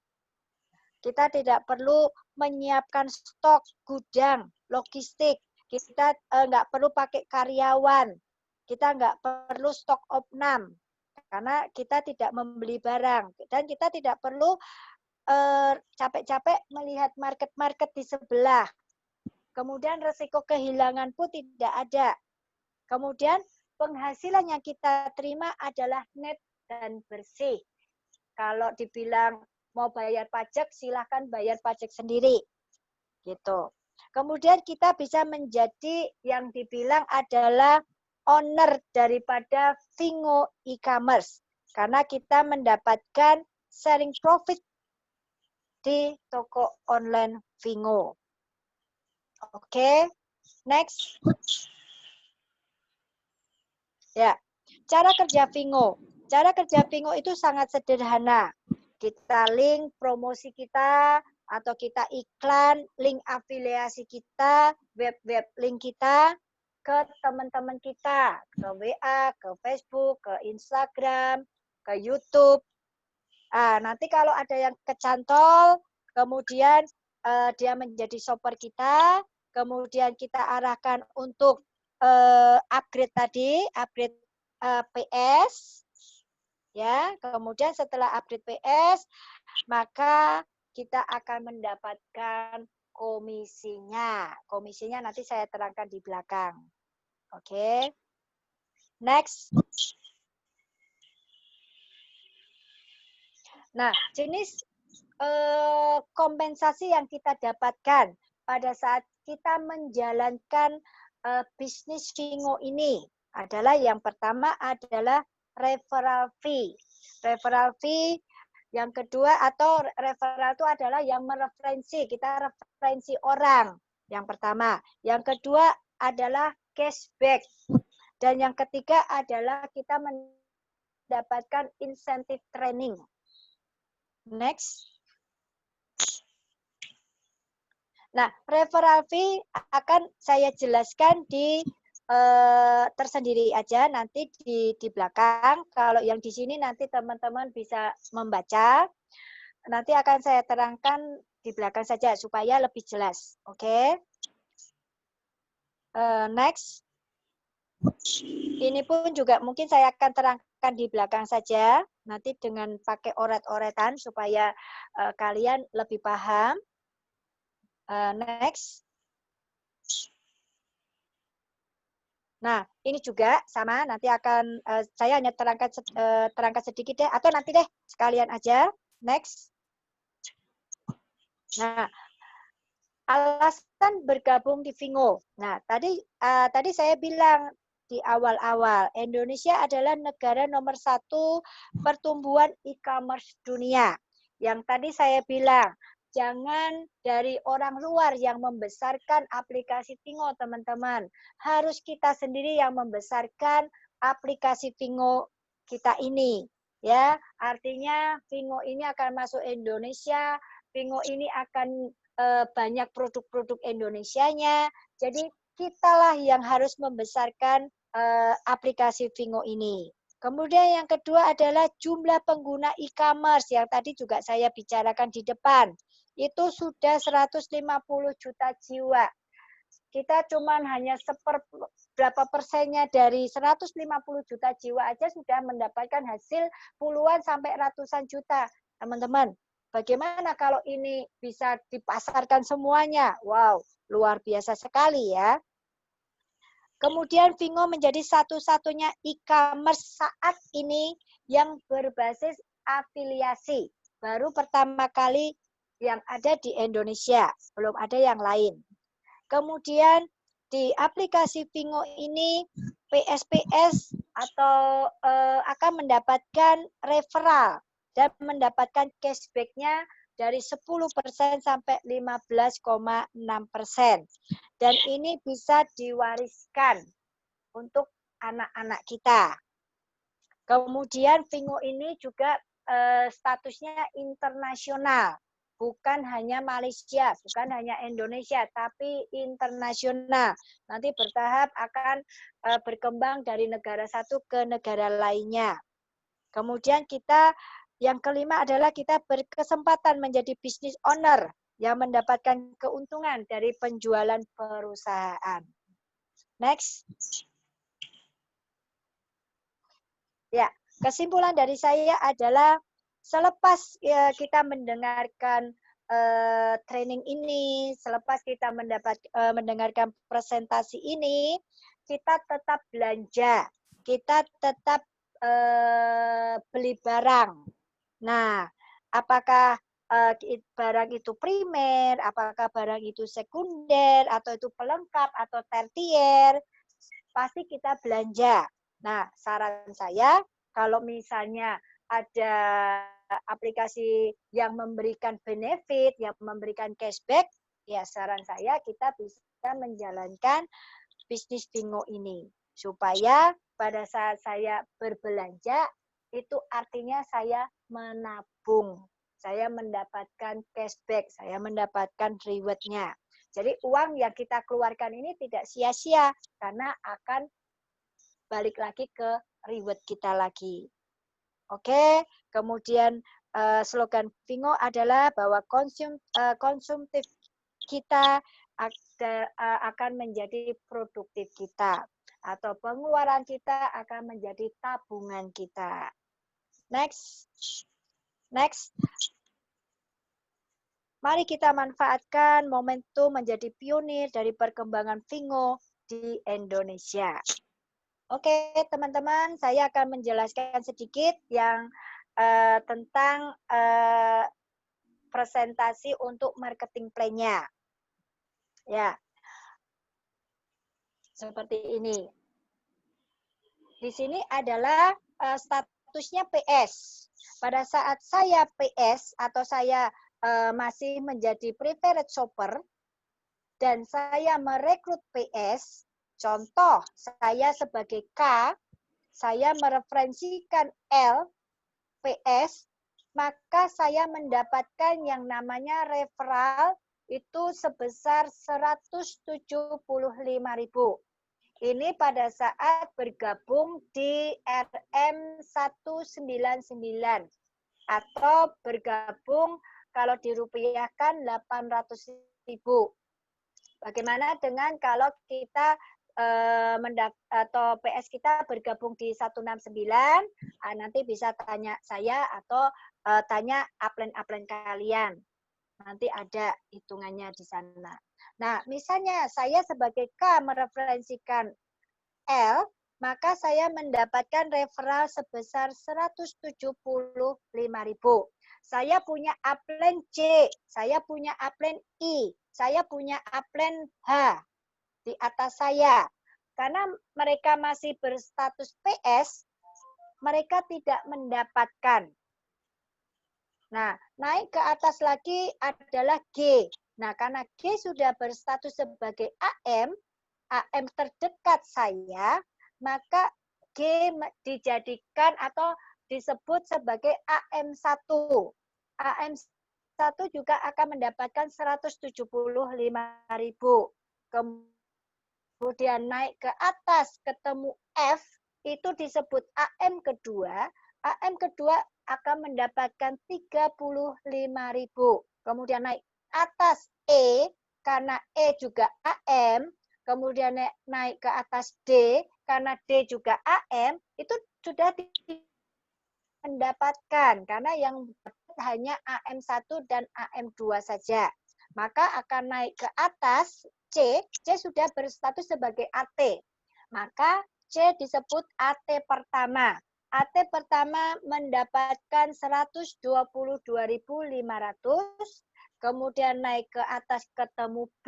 Kita tidak perlu menyiapkan stok, gudang, logistik. Kita nggak perlu pakai karyawan. Kita nggak perlu stok opnam. Karena kita tidak membeli barang. Dan kita tidak perlu capek-capek melihat market-market di sebelah. Kemudian resiko kehilangan pun tidak ada. Kemudian penghasilan yang kita terima adalah net dan bersih. Kalau dibilang mau bayar pajak, silahkan bayar pajak sendiri. Gitu. Kemudian kita bisa menjadi yang dibilang adalah owner daripada Vingo e-commerce. Karena kita mendapatkan sharing profit di toko online Vingo. Oke, next. Ya, cara kerja Vingo. Cara kerja Vingo itu sangat sederhana. Kita link promosi kita atau kita iklan, link afiliasi kita, web-web link kita ke teman-teman kita, ke WA, ke Facebook, ke Instagram, ke YouTube. Nanti kalau ada yang kecantol, kemudian dia menjadi shopper kita, kemudian kita arahkan untuk upgrade tadi, upgrade PS, ya. Kemudian setelah upgrade PS, maka kita akan mendapatkan komisinya. Komisinya nanti saya terangkan di belakang. Oke. Next. Nah, jenis kompensasi yang kita dapatkan pada saat kita menjalankan bisnis Vingo ini adalah yang pertama adalah referral fee. Referral fee yang kedua atau referral itu adalah yang mereferensi, kita referensi orang. Yang pertama, yang kedua adalah cashback. Dan yang ketiga adalah kita mendapatkan insentif training. Next. Nah, referral fee akan saya jelaskan di tersendiri aja nanti di belakang. Kalau yang di sini nanti teman-teman bisa membaca. Nanti akan saya terangkan di belakang saja supaya lebih jelas. Oke. Next. Ini pun juga mungkin saya akan terangkan di belakang saja. Nanti dengan pakai oret-oretan supaya kalian lebih paham. Next. Nah, ini juga sama, nanti akan saya hanya terangkan sedikit deh, atau nanti deh sekalian aja. Next. Nah, alasan bergabung di Vingo. Nah, tadi saya bilang di awal-awal, Indonesia adalah negara nomor 1 pertumbuhan e-commerce dunia. Yang tadi saya bilang, jangan dari orang luar yang membesarkan aplikasi Vingo, teman-teman. Harus kita sendiri yang membesarkan aplikasi Vingo kita ini. Ya, artinya Vingo ini akan masuk Indonesia, Vingo ini akan banyak produk-produk Indonesianya. Jadi kitalah yang harus membesarkan aplikasi Vingo ini. Kemudian yang kedua adalah jumlah pengguna e-commerce yang tadi juga saya bicarakan di depan. Itu sudah 150 juta jiwa. Kita cuman hanya berapa persennya dari 150 juta jiwa aja sudah mendapatkan hasil puluhan sampai ratusan juta. Teman-teman, bagaimana kalau ini bisa dipasarkan semuanya? Wow, luar biasa sekali ya. Kemudian Vingo menjadi satu-satunya e-commerce saat ini yang berbasis afiliasi. Baru pertama kali yang ada di Indonesia, belum ada yang lain. Kemudian di aplikasi Vingo ini PSPS atau akan mendapatkan referral dan mendapatkan cashback-nya dari 10% sampai 15,6%. Dan ini bisa diwariskan untuk anak-anak kita. Kemudian Vingo ini juga statusnya internasional. Bukan hanya Malaysia, bukan hanya Indonesia, tapi internasional. Nanti bertahap akan berkembang dari negara satu ke negara lainnya. Kemudian kita yang kelima adalah kita berkesempatan menjadi business owner yang mendapatkan keuntungan dari penjualan perusahaan. Next. Ya, kesimpulan dari saya adalah selepas kita mendengarkan training ini, selepas kita mendengarkan presentasi ini, kita tetap belanja, kita tetap beli barang. Nah, apakah barang itu primer, apakah barang itu sekunder, atau itu pelengkap, atau tertier, pasti kita belanja. Nah, saran saya, kalau misalnya ada aplikasi yang memberikan benefit, yang memberikan cashback, ya saran saya kita bisa menjalankan bisnis Vingo ini. Supaya pada saat saya berbelanja, itu artinya saya menabung. Saya mendapatkan cashback, saya mendapatkan reward-nya. Jadi uang yang kita keluarkan ini tidak sia-sia, karena akan balik lagi ke reward kita lagi. Oke, kemudian slogan Vingo adalah bahwa konsumtif kita akan menjadi produktif kita, atau pengeluaran kita akan menjadi tabungan kita. Next. Mari kita manfaatkan momentum menjadi pionir dari perkembangan Vingo di Indonesia. Oke, teman-teman, saya akan menjelaskan sedikit yang tentang presentasi untuk marketing plan-nya. Ya, seperti ini. Di sini adalah statusnya PS. Pada saat saya PS atau saya masih menjadi preferred shopper dan saya merekrut PS, contoh saya sebagai K, saya mereferensikan L, PS, maka saya mendapatkan yang namanya referral itu sebesar 175.000. Ini pada saat bergabung di RM 199 atau bergabung kalau dirupiahkan 800.000. Bagaimana dengan kalau kita atau PS kita bergabung di 169, nanti bisa tanya saya atau tanya upline kalian. Nanti ada hitungannya di sana. Nah, misalnya saya sebagai K mereferensikan L, maka saya mendapatkan referral sebesar 175.000. Saya punya upline C, saya punya upline I, saya punya upline H di atas saya. Karena mereka masih berstatus PS, mereka tidak mendapatkan. Nah, naik ke atas lagi adalah G. Nah, karena G sudah berstatus sebagai AM terdekat saya, maka G dijadikan atau disebut sebagai AM1. AM1 juga akan mendapatkan 175.000. kemudian naik ke atas ketemu F, itu disebut AM kedua. AM kedua akan mendapatkan 35.000. Kemudian naik atas E, karena E juga AM, kemudian naik ke atas D, karena D juga AM, itu sudah mendapatkan, karena yang hanya AM1 dan AM2 saja. Maka akan naik ke atas C sudah berstatus sebagai AT. Maka C disebut AT pertama. AT pertama mendapatkan 122.500, kemudian naik ke atas ketemu B.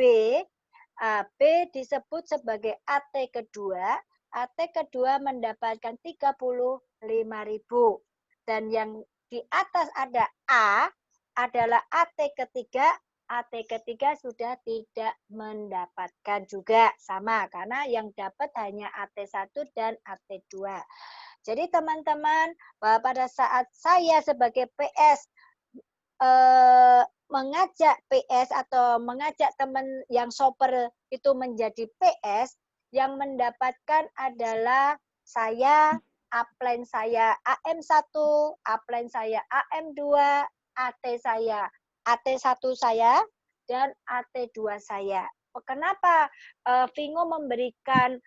B disebut sebagai AT kedua. AT kedua mendapatkan 35.000. Dan yang di atas ada A adalah AT ketiga. AT ketiga sudah tidak mendapatkan juga, sama karena yang dapat hanya AT1 dan AT2. Jadi teman-teman, pada saat saya sebagai PS mengajak PS atau mengajak teman yang shopper itu menjadi PS, yang mendapatkan adalah saya, upline saya AM1, upline saya AM2, AT saya AT1 saya, dan AT2 saya. Kenapa Vingo memberikan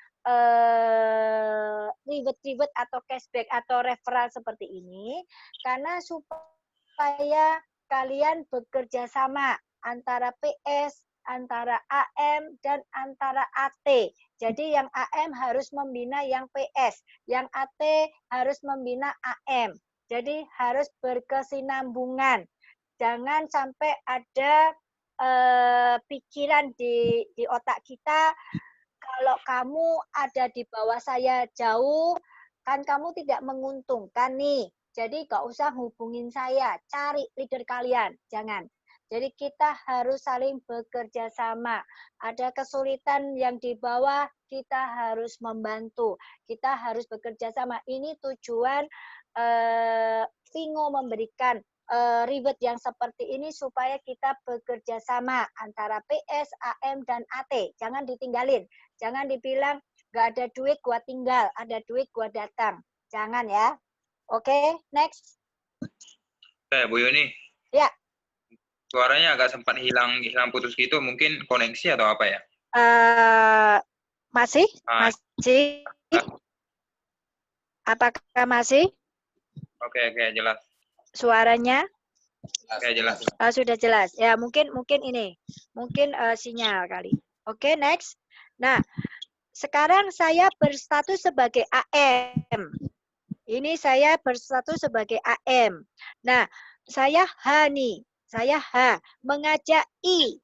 reward atau cashback atau referral seperti ini? Karena supaya kalian bekerja sama antara PS, antara AM, dan antara AT. Jadi yang AM harus membina yang PS, yang AT harus membina AM. Jadi harus berkesinambungan. Jangan sampai ada pikiran di otak kita, kalau kamu ada di bawah saya jauh, kan kamu tidak menguntungkan nih. Jadi gak usah hubungin saya, cari leader kalian. Jangan. Jadi kita harus saling bekerja sama. Ada kesulitan yang di bawah, kita harus membantu. Kita harus bekerja sama. Ini tujuan Vingo memberikan reward yang seperti ini supaya kita bekerja sama antara PS, AM, dan AT. Jangan ditinggalin. Jangan dibilang gak ada duit gua tinggal, ada duit gua datang. Jangan ya. Oke, next. Bu Yuni. Ya. Suaranya agak sempat hilang putus gitu, mungkin koneksi atau apa ya? Masih? Masih? Apakah masih? Oke, jelas. Suaranya? Oke, jelas. Sudah jelas. Ya, mungkin ini. Mungkin sinyal kali. Oke, next. Nah, sekarang saya berstatus sebagai AM. Ini saya berstatus sebagai AM. Nah, saya H nih. Saya H. Mengajak I.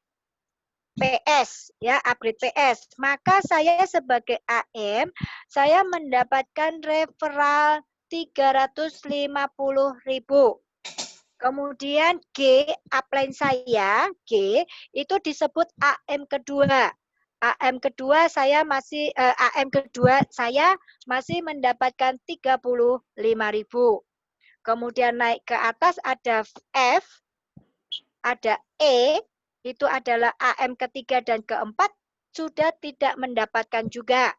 PS, ya, upgrade PS. Maka saya sebagai AM, saya mendapatkan referral 350.000. Kemudian G, upline saya, G, itu disebut AM kedua. AM kedua saya masih mendapatkan 35.000. Kemudian naik ke atas ada F, ada E, itu adalah AM ketiga dan keempat, sudah tidak mendapatkan juga.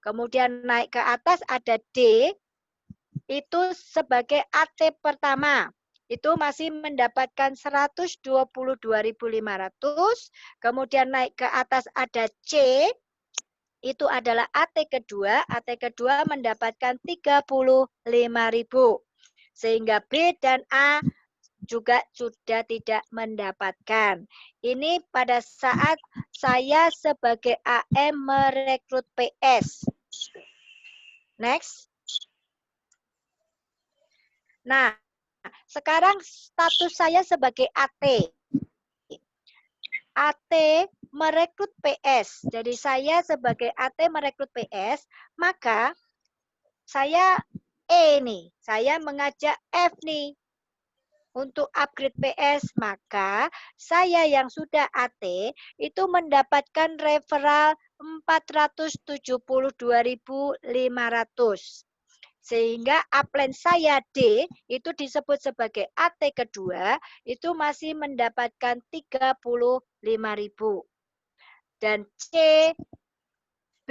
Kemudian naik ke atas ada D, itu sebagai AT pertama. Itu masih mendapatkan 122.500. Kemudian naik ke atas ada C, itu adalah AT kedua. AT kedua mendapatkan 35.000. Sehingga B dan A juga sudah tidak mendapatkan. Ini pada saat saya sebagai AM merekrut PS. Next. Nah, sekarang status saya sebagai AT. AT merekrut PS. Jadi saya sebagai AT merekrut PS, maka saya E nih. Saya mengajak F nih untuk upgrade PS, maka saya yang sudah AT itu mendapatkan referral 472.500. Sehingga upline saya D itu disebut sebagai AT kedua, itu masih mendapatkan 35.000. Dan C, B,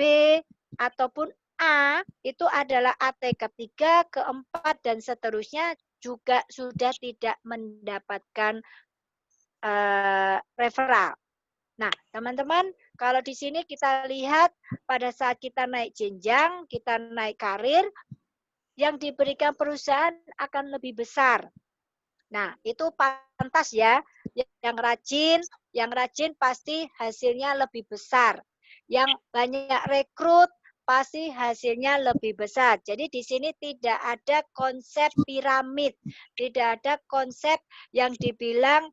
ataupun A itu adalah AT ketiga, keempat, dan seterusnya juga sudah tidak mendapatkan referral. Nah, teman-teman, kalau di sini kita lihat pada saat kita naik jenjang, kita naik karir, yang diberikan perusahaan akan lebih besar. Nah, itu pantas ya. Yang rajin pasti hasilnya lebih besar. Yang banyak rekrut pasti hasilnya lebih besar. Jadi di sini tidak ada konsep piramid, tidak ada konsep yang dibilang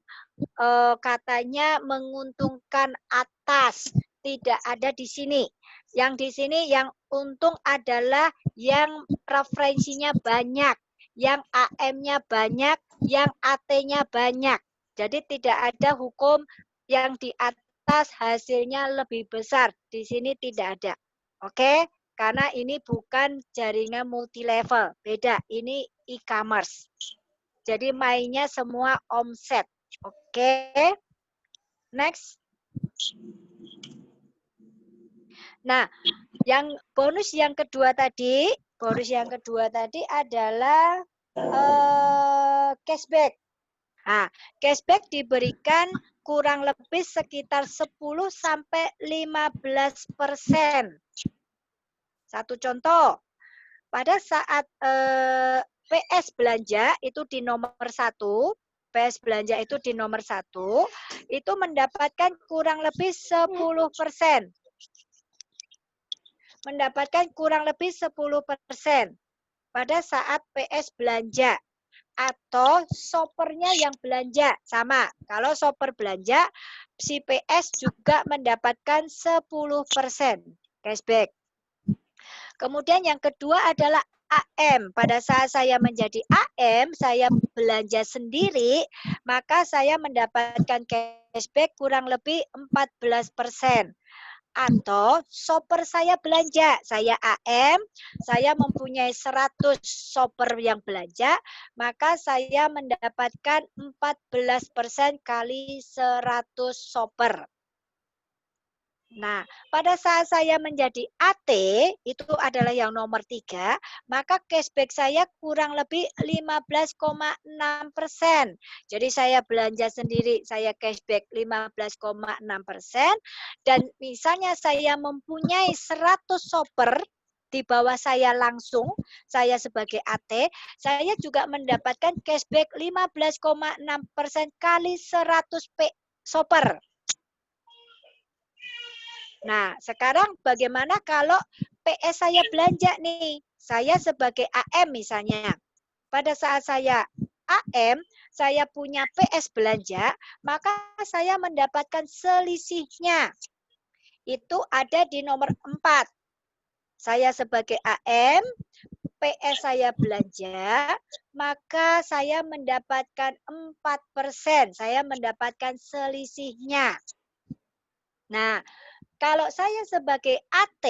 katanya menguntungkan atas, tidak ada di sini. Yang di sini yang untung adalah yang referensinya banyak, yang AM-nya banyak, yang AT-nya banyak. Jadi tidak ada hukum yang di atas hasilnya lebih besar. Di sini tidak ada. Oke? Karena ini bukan jaringan multi level, beda. Ini e-commerce. Jadi mainnya semua omset. Oke. Next. Nah, yang bonus yang kedua tadi adalah cashback. Nah, cashback diberikan kurang lebih sekitar 10 sampai 15%. Satu contoh, pada saat PS belanja itu di nomor 1, PS belanja itu di nomor 1, itu mendapatkan kurang lebih 10%. Mendapatkan kurang lebih 10% pada saat PS belanja. Atau shoppernya yang belanja, sama. Kalau shopper belanja, si PS juga mendapatkan 10% cashback. Kemudian yang kedua adalah AM. Pada saat saya menjadi AM, saya belanja sendiri, maka saya mendapatkan cashback kurang lebih 14%. Atau shopper saya belanja, saya AM, saya mempunyai 100 shopper yang belanja, maka saya mendapatkan 14% kali 100 shopper. Nah, pada saat saya menjadi AT, itu adalah yang nomor 3, maka cashback saya kurang lebih 15,6%. Jadi saya belanja sendiri, saya cashback 15,6%. Dan misalnya saya mempunyai 100 shopper, di bawah saya langsung, saya sebagai AT, saya juga mendapatkan cashback 15,6% kali 100 shopper. Nah, sekarang bagaimana kalau PS saya belanja nih? Saya sebagai AM misalnya. Pada saat saya AM, saya punya PS belanja, maka saya mendapatkan selisihnya. Itu ada di nomor 4. Saya sebagai AM, PS saya belanja, maka saya mendapatkan 4%. Saya mendapatkan selisihnya. Nah, kalau saya sebagai AT,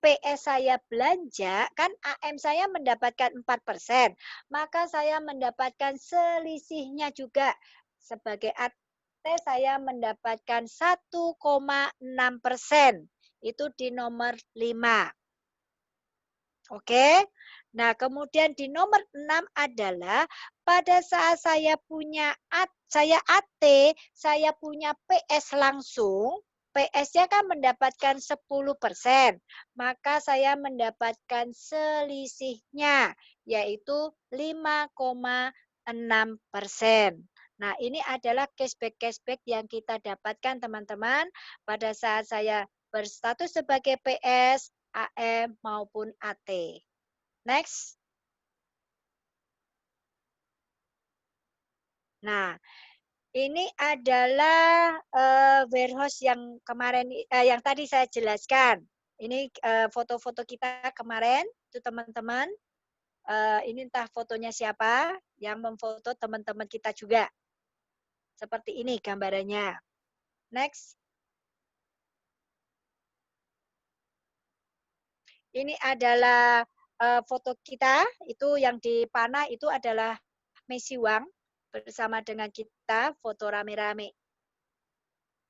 PS saya belanja, kan AM saya mendapatkan 4%, maka saya mendapatkan selisihnya juga. Sebagai AT saya mendapatkan 1,6%. Itu di nomor 5. Oke. Nah, kemudian di nomor 6 adalah pada saat saya punya saya AT, saya punya PS langsung, PS-nya kan mendapatkan 10%, maka saya mendapatkan selisihnya, yaitu 5,6%. Nah, ini adalah cashback-cashback yang kita dapatkan, teman-teman, pada saat saya berstatus sebagai PS, AM, maupun AT. Next. Nah, ini adalah warehouse yang kemarin, yang tadi saya jelaskan. Ini foto-foto kita kemarin, itu teman-teman. Ini entah fotonya siapa, yang memfoto teman-teman kita juga. Seperti ini gambarannya. Next. Ini adalah foto kita, itu yang dipanah itu adalah Messi Wang bersama dengan kita, foto rame-rame.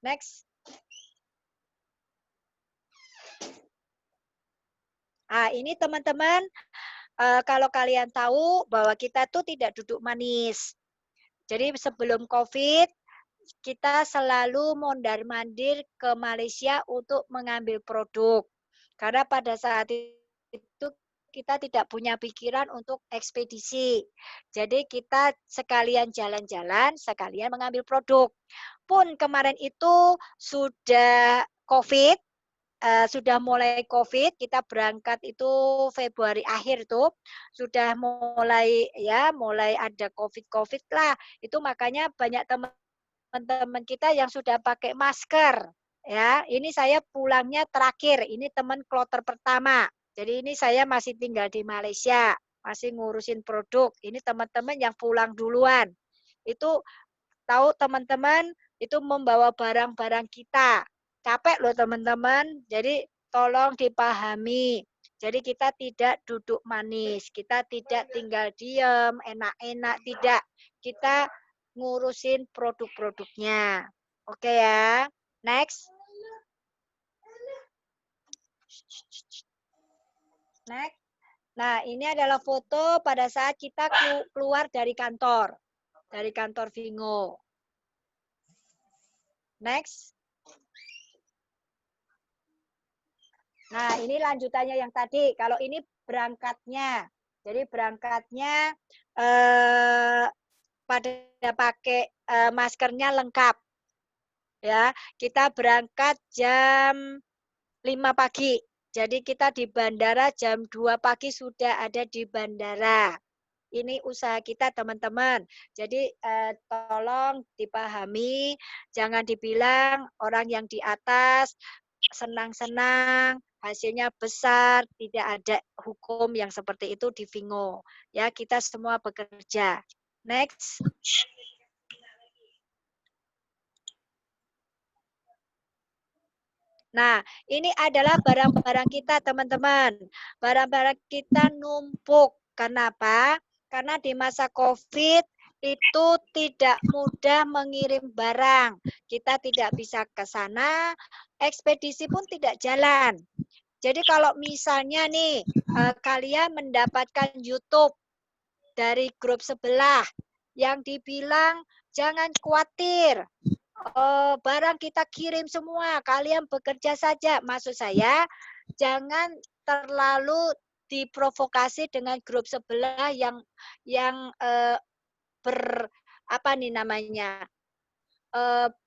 Next. Nah, ini teman-teman, kalau kalian tahu bahwa kita tuh tidak duduk manis. Jadi sebelum COVID, kita selalu mondar-mandir ke Malaysia untuk mengambil produk. Karena pada saat itu kita tidak punya pikiran untuk ekspedisi. Jadi kita sekalian jalan-jalan, sekalian mengambil produk. Pun kemarin itu sudah COVID, sudah mulai COVID, kita berangkat itu Februari akhir tuh, sudah mulai ada COVID lah. Itu makanya banyak teman-teman kita yang sudah pakai masker. Ya, ini saya pulangnya terakhir. Ini teman kloter pertama. Jadi ini saya masih tinggal di Malaysia, masih ngurusin produk. Ini teman-teman yang pulang duluan. Itu tahu teman-teman itu membawa barang-barang kita. Capek loh teman-teman. Jadi tolong dipahami. Jadi kita tidak duduk manis, kita tidak tinggal diam, enak-enak, tidak. Kita ngurusin produk-produknya. Oke ya. Next. Next. Nah, ini adalah foto pada saat kita keluar dari kantor Vingo. Next. Nah, ini lanjutannya yang tadi. Kalau ini berangkatnya. Jadi berangkatnya pada pakai maskernya lengkap. Ya, kita berangkat jam 5 pagi. Jadi kita di bandara jam 2 pagi sudah ada di bandara. Ini usaha kita teman-teman. Jadi tolong dipahami, jangan dibilang orang yang di atas senang-senang, hasilnya besar, tidak ada hukum yang seperti itu di Vingo. Ya, kita semua bekerja. Next. Nah, ini adalah barang-barang kita, teman-teman. Barang-barang kita numpuk. Kenapa? Karena di masa COVID itu tidak mudah mengirim barang. Kita tidak bisa ke sana, ekspedisi pun tidak jalan. Jadi kalau misalnya nih, kalian mendapatkan YouTube dari grup sebelah yang dibilang jangan khawatir, barang kita kirim semua, kalian bekerja saja. Maksud saya, jangan terlalu diprovokasi dengan grup sebelah yang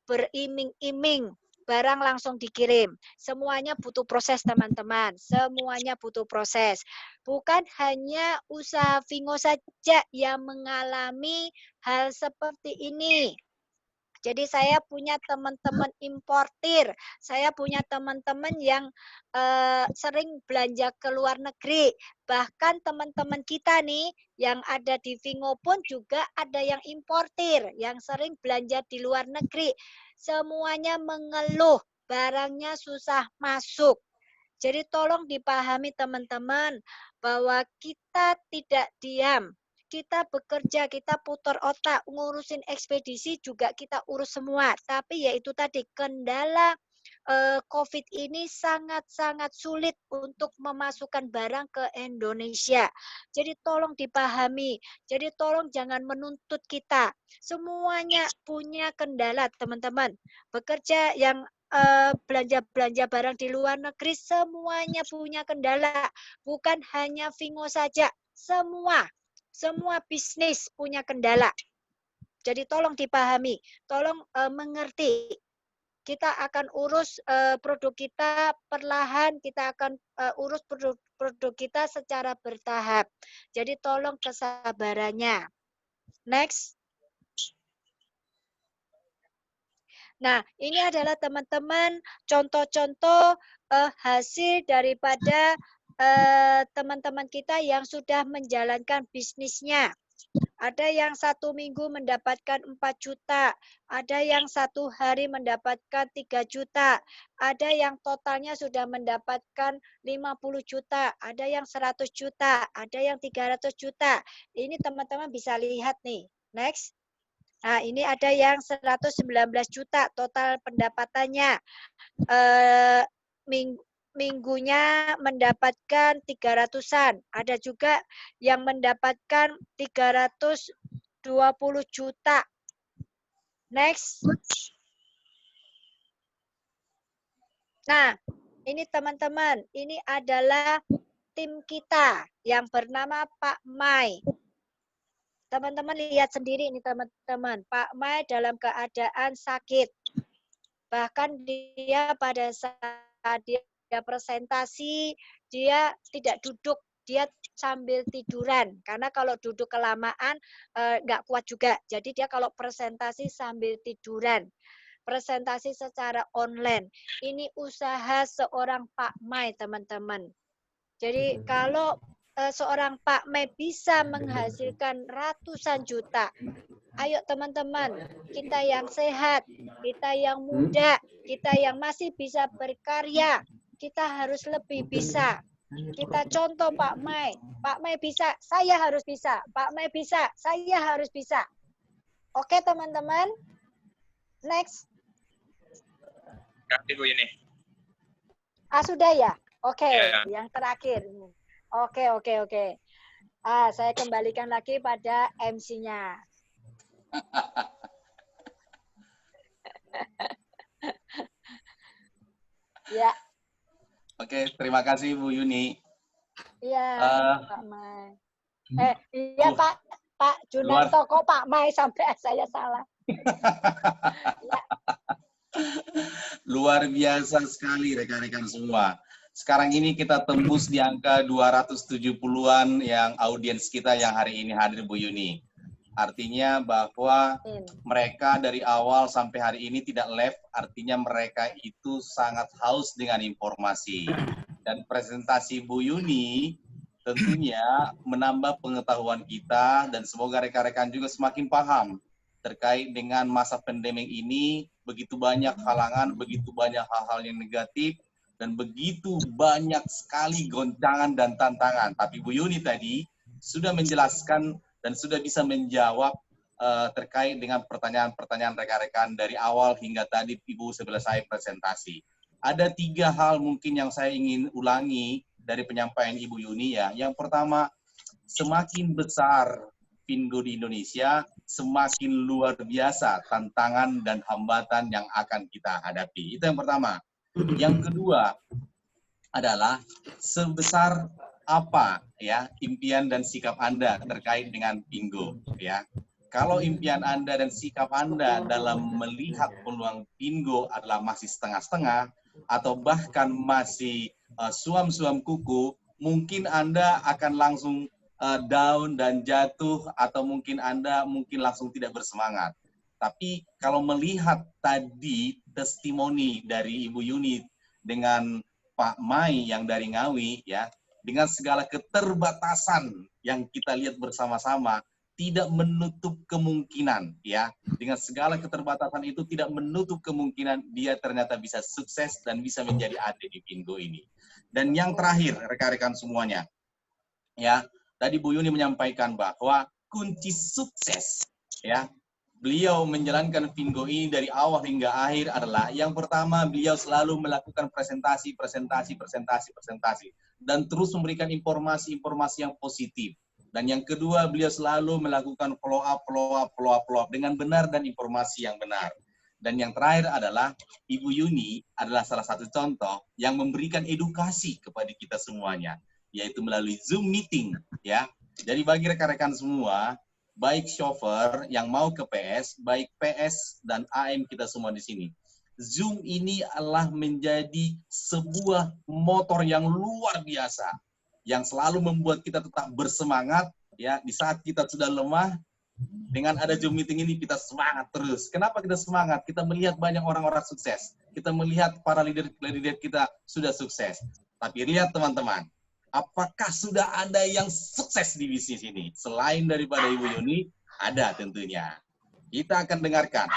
beriming-iming barang langsung dikirim. Semuanya butuh proses, teman-teman. Semuanya butuh proses. Bukan hanya usaha Vingo saja yang mengalami hal seperti ini. Jadi saya punya teman-teman importir, saya punya teman-teman yang sering belanja ke luar negeri. Bahkan teman-teman kita nih yang ada di Vingo pun juga ada yang importir, yang sering belanja di luar negeri. Semuanya mengeluh, barangnya susah masuk. Jadi tolong dipahami teman-teman bahwa kita tidak diam. Kita bekerja, kita putar otak, ngurusin ekspedisi juga kita urus semua. Tapi yaitu tadi kendala COVID ini sangat-sangat sulit untuk memasukkan barang ke Indonesia. Jadi tolong dipahami. Jadi tolong jangan menuntut kita. Semuanya punya kendala, teman-teman. Bekerja yang belanja-belanja barang di luar negeri semuanya punya kendala. Bukan hanya Vingo saja, semua bisnis punya kendala. Jadi tolong dipahami, tolong mengerti. Kita akan urus produk kita perlahan, kita akan urus produk kita secara bertahap. Jadi tolong kesabarannya. Next. Nah, ini adalah teman-teman contoh-contoh hasil daripada teman-teman kita yang sudah menjalankan bisnisnya. Ada yang 1 minggu mendapatkan 4 juta, ada yang 1 hari mendapatkan 3 juta, ada yang totalnya sudah mendapatkan 50 juta, ada yang 100 juta, ada yang 300 juta. Ini teman-teman bisa lihat nih. Next. Nah, ini ada yang 119 juta total pendapatannya. minggunya mendapatkan 300-an. Ada juga yang mendapatkan 320 juta. Next. Nah, ini teman-teman, ini adalah tim kita yang bernama Pak Mai. Teman-teman lihat sendiri ini teman-teman, Pak Mai dalam keadaan sakit. Bahkan dia pada saat dia presentasi, dia tidak duduk, dia sambil tiduran. Karena kalau duduk kelamaan nggak kuat juga. Jadi dia kalau presentasi sambil tiduran. Presentasi secara online. Ini usaha seorang Pak Mai, teman-teman. Jadi kalau seorang Pak Mai bisa menghasilkan ratusan juta, ayo teman-teman, kita yang sehat, kita yang muda, kita yang masih bisa berkarya, kita harus lebih bisa. Kita contoh Pak Mai. Pak Mai bisa, saya harus bisa. Pak Mai bisa, saya harus bisa. Oke teman-teman. Next. Kasih Bu Yuni. Sudah ya? Oke, Ya. yang terakhir. Oke. Saya kembalikan lagi pada MC-nya. Ya. Oke, terima kasih Bu Yuni. Iya, Pak Mai. Iya uh, Pak Junanto, kok Pak Mai sampai saya salah. Ya. Luar biasa sekali rekan-rekan semua. Sekarang ini kita tembus di angka 270-an yang audiens kita yang hari ini hadir Bu Yuni. Artinya bahwa mereka dari awal sampai hari ini tidak left, artinya mereka itu sangat haus dengan informasi. Dan presentasi Bu Yuni tentunya menambah pengetahuan kita dan semoga rekan-rekan juga semakin paham terkait dengan masa pandemi ini, begitu banyak halangan, begitu banyak hal-hal yang negatif, dan begitu banyak sekali goncangan dan tantangan. Tapi Bu Yuni tadi sudah menjelaskan dan sudah bisa menjawab terkait dengan pertanyaan-pertanyaan rekan-rekan dari awal hingga tadi Ibu selesai presentasi. Ada 3 hal mungkin yang saya ingin ulangi dari penyampaian Ibu Yuni ya. Yang pertama, semakin besar Pingo di Indonesia, semakin luar biasa tantangan dan hambatan yang akan kita hadapi. Itu yang pertama. Yang kedua adalah sebesar apa ya impian dan sikap Anda terkait dengan Pingo ya. Kalau impian Anda dan sikap Anda dalam melihat peluang Pingo adalah masih setengah-setengah atau bahkan masih suam-suam kuku, mungkin Anda akan langsung down dan jatuh atau mungkin Anda langsung tidak bersemangat. Tapi kalau melihat tadi testimoni dari Ibu Yuni dengan Pak Mai yang dari Ngawi ya, dengan segala keterbatasan yang kita lihat bersama-sama, tidak menutup kemungkinan ya. Dengan segala keterbatasan itu tidak menutup kemungkinan dia ternyata bisa sukses dan bisa menjadi adik di Pingo ini. Dan yang terakhir rekan-rekan semuanya ya, tadi Bu Yuni menyampaikan bahwa kunci sukses ya beliau menjalankan Pingo ini dari awal hingga akhir adalah yang pertama beliau selalu melakukan presentasi dan terus memberikan informasi yang positif. Dan yang kedua beliau selalu melakukan follow up dengan benar dan informasi yang benar. Dan yang terakhir adalah Ibu Yuni adalah salah satu contoh yang memberikan edukasi kepada kita semuanya, yaitu melalui Zoom meeting ya. Jadi bagi rekan-rekan semua, baik chauffeur yang mau ke PS, baik PS dan AM kita semua di sini. Zoom ini adalah menjadi sebuah motor yang luar biasa yang selalu membuat kita tetap bersemangat ya di saat kita sudah lemah. Dengan ada Zoom meeting ini kita semangat terus. Kenapa kita semangat? Kita melihat banyak orang-orang sukses. Kita melihat para leader kita sudah sukses. Tapi lihat teman-teman, apakah sudah ada yang sukses di bisnis ini? Selain daripada Ibu Yuni, ada tentunya. Kita akan dengarkan.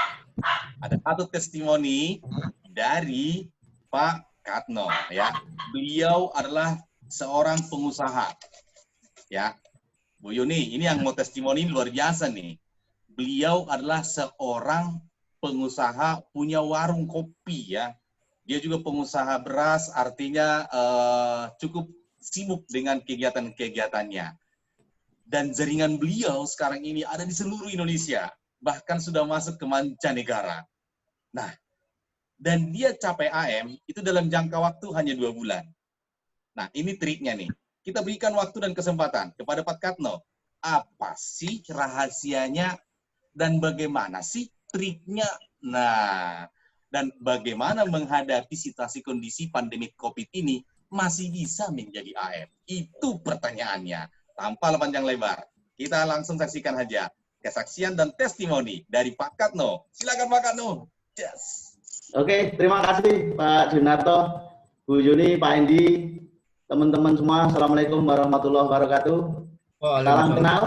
Ada satu testimoni dari Pak Katno. Ya, beliau adalah seorang pengusaha. Ya, Bu Yuni, ini yang mau testimoni luar biasa nih. Beliau adalah seorang pengusaha punya warung kopi ya Dia juga pengusaha beras, artinya cukup sibuk dengan kegiatan-kegiatannya. Dan jaringan beliau sekarang ini ada di seluruh Indonesia, bahkan sudah masuk ke mancanegara. Nah, dan dia capai AM itu dalam jangka waktu hanya 2 bulan. Nah, ini triknya nih. Kita berikan waktu dan kesempatan kepada Pak Katno. Apa sih rahasianya dan bagaimana sih triknya? Nah, dan bagaimana menghadapi situasi kondisi pandemi COVID ini masih bisa menjadi AM? Itu pertanyaannya. Tanpa panjang lebar, kita langsung saksikan aja kesaksian dan testimoni dari Pak Katno. Silakan Pak Katno. Yes. Oke, terima kasih Pak Junarto, Bu Yuni, Pak Endi, teman-teman semua. Assalamualaikum warahmatullahi wabarakatuh. Salam kenal,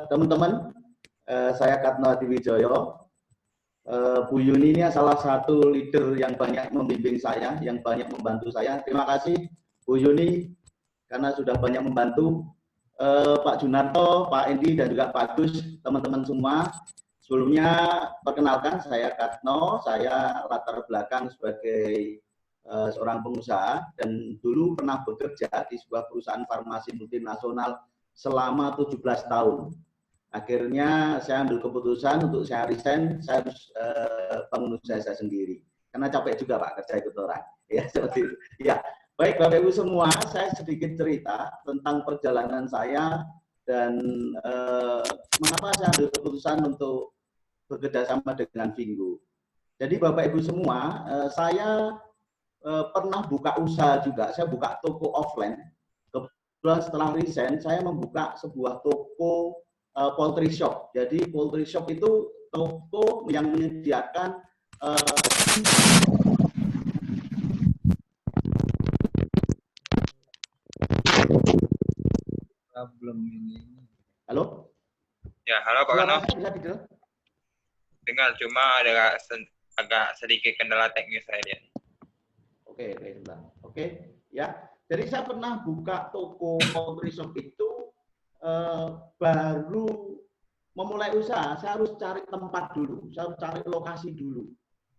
teman-teman. Saya Katno Adiwijoyo. Bu Yuni ini salah satu leader yang banyak membimbing saya, yang banyak membantu saya. Terima kasih Bu Yuni karena sudah banyak membantu. Pak Junarto, Pak Endi, dan juga Pak Agus, teman-teman semua. Sebelumnya, perkenalkan, saya Katno, saya latar belakang sebagai seorang pengusaha, dan dulu pernah bekerja di sebuah perusahaan farmasi multinasional selama 17 tahun. Akhirnya saya ambil keputusan untuk saya resign, saya harus bangun usaha saya sendiri. Karena capek juga Pak, kerja ikut orang. Ya, seperti itu. Ya. Baik Bapak Ibu semua, saya sedikit cerita tentang perjalanan saya dan mengapa saya ambil keputusan untuk bekerja sama dengan Vinggu. Jadi Bapak Ibu semua, saya pernah buka usaha juga, saya buka toko offline. Kebetulan setelah resign, saya membuka sebuah toko poultry shop. Jadi poultry shop itu toko yang menyediakan Problem ini. Halo? Ya, halo Pak Katno. Bisa didengar? Dengar, cuma ada agak sedikit kendala teknis saya lihat. Oke, sebentar. Oke, ya. Jadi saya pernah buka toko poultry shop itu baru memulai usaha, saya harus cari tempat dulu, saya harus cari lokasi dulu.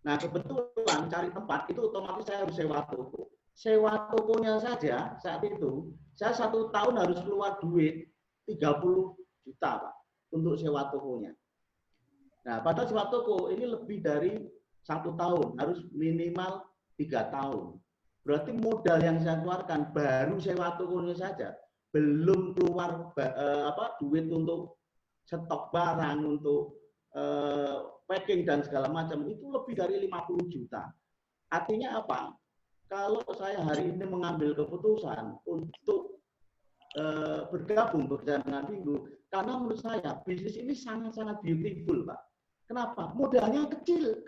Nah, kebetulan cari tempat itu otomatis saya harus sewa toko. Sewa tokonya saja saat itu, saya 1 tahun harus keluar duit 30 juta Pak, untuk sewa tokonya. Nah, padahal sewa toko ini lebih dari 1 tahun, harus minimal 3 tahun. Berarti modal yang saya keluarkan baru sewa tokonya saja, belum keluar duit untuk stok barang, untuk packing dan segala macam, itu lebih dari 50 juta. Artinya apa? Kalau saya hari ini mengambil keputusan untuk bergabung bekerja dengan Vinggu, karena menurut saya bisnis ini sangat-sangat beautiful, Pak. Kenapa? Modalnya kecil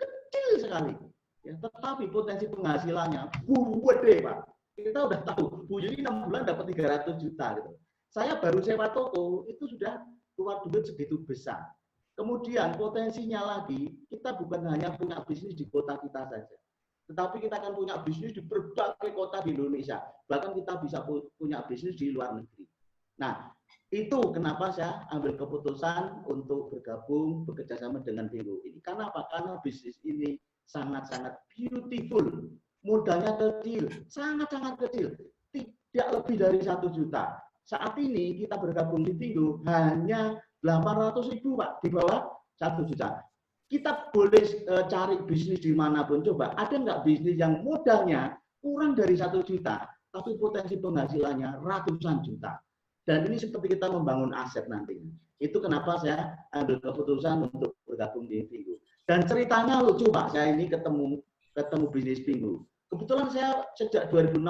sekali. Ya, tetapi potensi penghasilannya gede, Pak. Kita udah tahu, Bu Yuni 6 bulan dapat 300 juta. Gitu. Saya baru sewa toko, itu sudah keluar duit segitu besar. Kemudian potensinya lagi, kita bukan hanya punya bisnis di kota kita saja, tetapi kita akan punya bisnis di berbagai kota di Indonesia. Bahkan kita bisa punya bisnis di luar negeri. Nah, itu kenapa saya ambil keputusan untuk bergabung, bekerja sama dengan Vinggu ini. Karena apa? Karena bisnis ini sangat-sangat beautiful. Modalnya kecil, sangat-sangat kecil. Tidak lebih dari 1 juta. Saat ini kita bergabung di Vinggu hanya 800.000 Pak, di bawah 1 juta. Kita boleh cari bisnis dimanapun, coba ada nggak bisnis yang modalnya kurang dari 1 juta, tapi potensi penghasilannya ratusan juta. Dan ini seperti kita membangun aset nantinya. Itu kenapa saya ambil keputusan untuk bergabung di Vinggu. Dan ceritanya lucu Pak, saya ini ketemu bisnis Vinggu. Kebetulan saya sejak 2016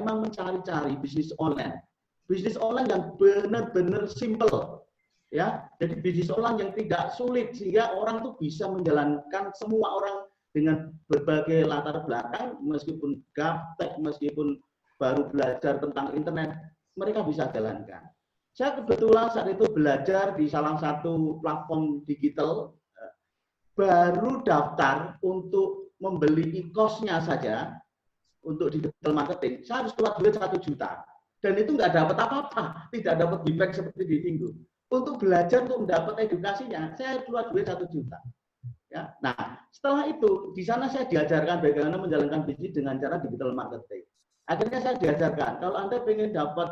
memang mencari-cari bisnis online. Bisnis online yang benar-benar simple. Ya, jadi bisnis online yang tidak sulit sehingga orang tuh bisa menjalankan, semua orang dengan berbagai latar belakang, meskipun gaptek, meskipun baru belajar tentang internet, mereka bisa jalankan. Saya kebetulan saat itu belajar di salah satu platform digital, baru daftar untuk membeli e-course-nya saja untuk digital marketing, saya harus keluar duit 1 juta. Dan itu nggak dapat apa-apa, tidak dapat feedback seperti di Vinggu. Untuk belajar, untuk mendapat edukasinya, saya keluar duit 1 juta. Ya. Nah, setelah itu di sana saya diajarkan bagaimana menjalankan bisnis dengan cara digital marketing. Akhirnya saya diajarkan kalau Anda ingin dapat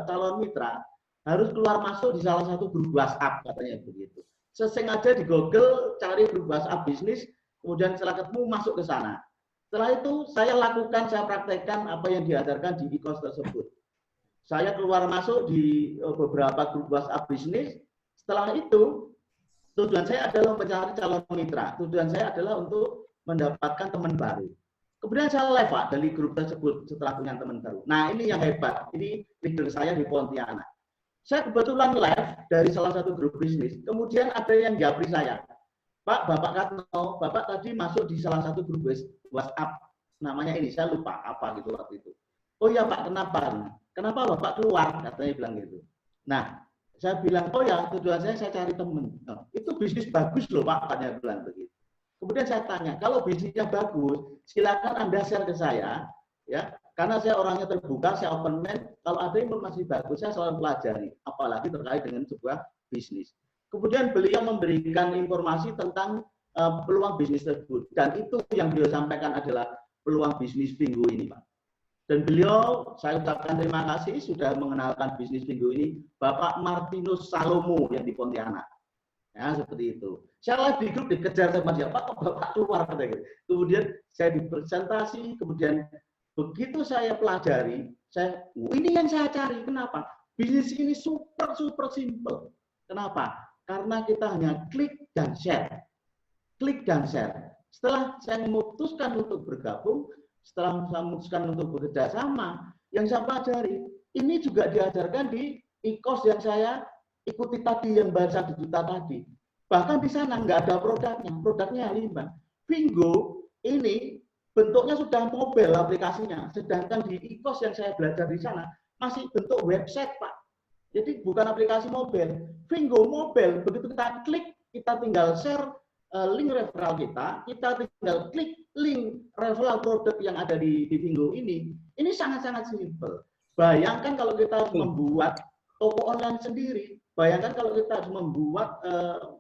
calon mitra harus keluar masuk di salah satu grup WhatsApp, katanya begitu. Sesengaja di Google cari grup WhatsApp bisnis, kemudian setelah ketemu masuk ke sana. Setelah itu saya lakukan, saya praktekkan apa yang diajarkan di e-course tersebut. Saya keluar masuk di beberapa grup WhatsApp bisnis. Setelah itu tujuan saya adalah mencari calon mitra. Tujuan saya adalah untuk mendapatkan teman baru. Kemudian saya live Pak dari grup tersebut setelah punya teman baru. Nah ini yang hebat. Ini leader saya di Pontianak. Saya kebetulan live dari salah satu grup bisnis. Kemudian ada yang japri saya. Pak, Bapak Katno, Bapak tadi masuk di salah satu grup WhatsApp. Namanya ini, saya lupa apa gitu waktu itu. Oh ya Pak, kenapa? Kenapa Bapak keluar? Katanya bilang gitu. Nah, saya bilang, oh ya tujuan saya cari teman. Nah, itu bisnis bagus loh Pak, katanya bilang begitu. Kemudian saya tanya, kalau bisnisnya bagus, silakan Anda share ke saya, ya. Karena saya orangnya terbuka, saya open mind. Kalau ada informasi bagus, saya selalu pelajari, apalagi terkait dengan sebuah bisnis. Kemudian beliau memberikan informasi tentang peluang bisnis tersebut, dan itu yang beliau sampaikan adalah peluang bisnis Bingo ini, Pak. Dan beliau, saya ucapkan terima kasih sudah mengenalkan bisnis Bingo ini, Bapak Martinus Salomo yang di Pontianak. Ya, seperti itu. Saya live di grup dikejar sama dia, Pak, kok Bapak keluar? Kemudian saya dipresentasi, kemudian begitu saya pelajari, ini yang saya cari. Kenapa? Bisnis ini super simple. Kenapa? Karena kita hanya klik dan share. Klik dan share. Setelah saya memutuskan untuk bergabung, setelah saya memutuskan untuk bekerja sama, yang saya pelajari, ini juga diajarkan di e-course yang saya ikuti tadi, yang bahasa 1 juta tadi. Bahkan di sana nggak ada produknya Halimah. Bingo ini bentuknya sudah mobile aplikasinya, sedangkan di e-course yang saya belajar di sana masih bentuk website, Pak. Jadi bukan aplikasi mobile. Bingo mobile, begitu kita klik, kita tinggal share link referral kita tinggal klik link referral produk yang ada di Bingo ini. Ini sangat-sangat simple. Bayangkan kalau kita harus membuat toko online sendiri, bayangkan kalau kita harus membuat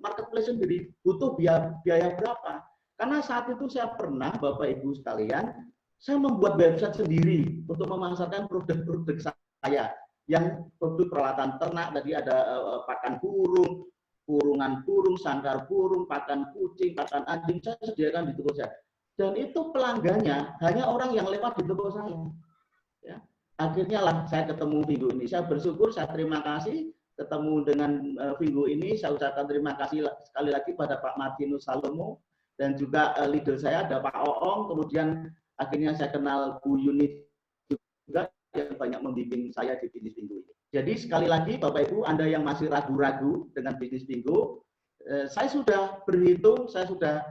marketplace sendiri, butuh biaya berapa? Karena saat itu saya pernah, Bapak Ibu sekalian, saya membuat website sendiri untuk memasarkan produk-produk saya yang produk peralatan ternak. Tadi ada pakan burung, kurungan burung, sangkar burung, pakan kucing, pakan anjing, saya sediakan di toko saya. Dan itu pelanggannya hanya orang yang lewat di toko saya. Ya. Akhirnya lah saya ketemu Bingo ini. Saya bersyukur, saya terima kasih ketemu dengan Bingo ini. Saya ucapkan terima kasih sekali lagi pada Pak Martinus Salomo. Dan juga leader saya ada Pak Oong, kemudian akhirnya saya kenal Bu Yuni juga yang banyak membimbing saya di bisnis Bingo ini. Jadi sekali lagi Bapak Ibu, Anda yang masih ragu-ragu dengan bisnis Bingo, saya sudah berhitung, saya sudah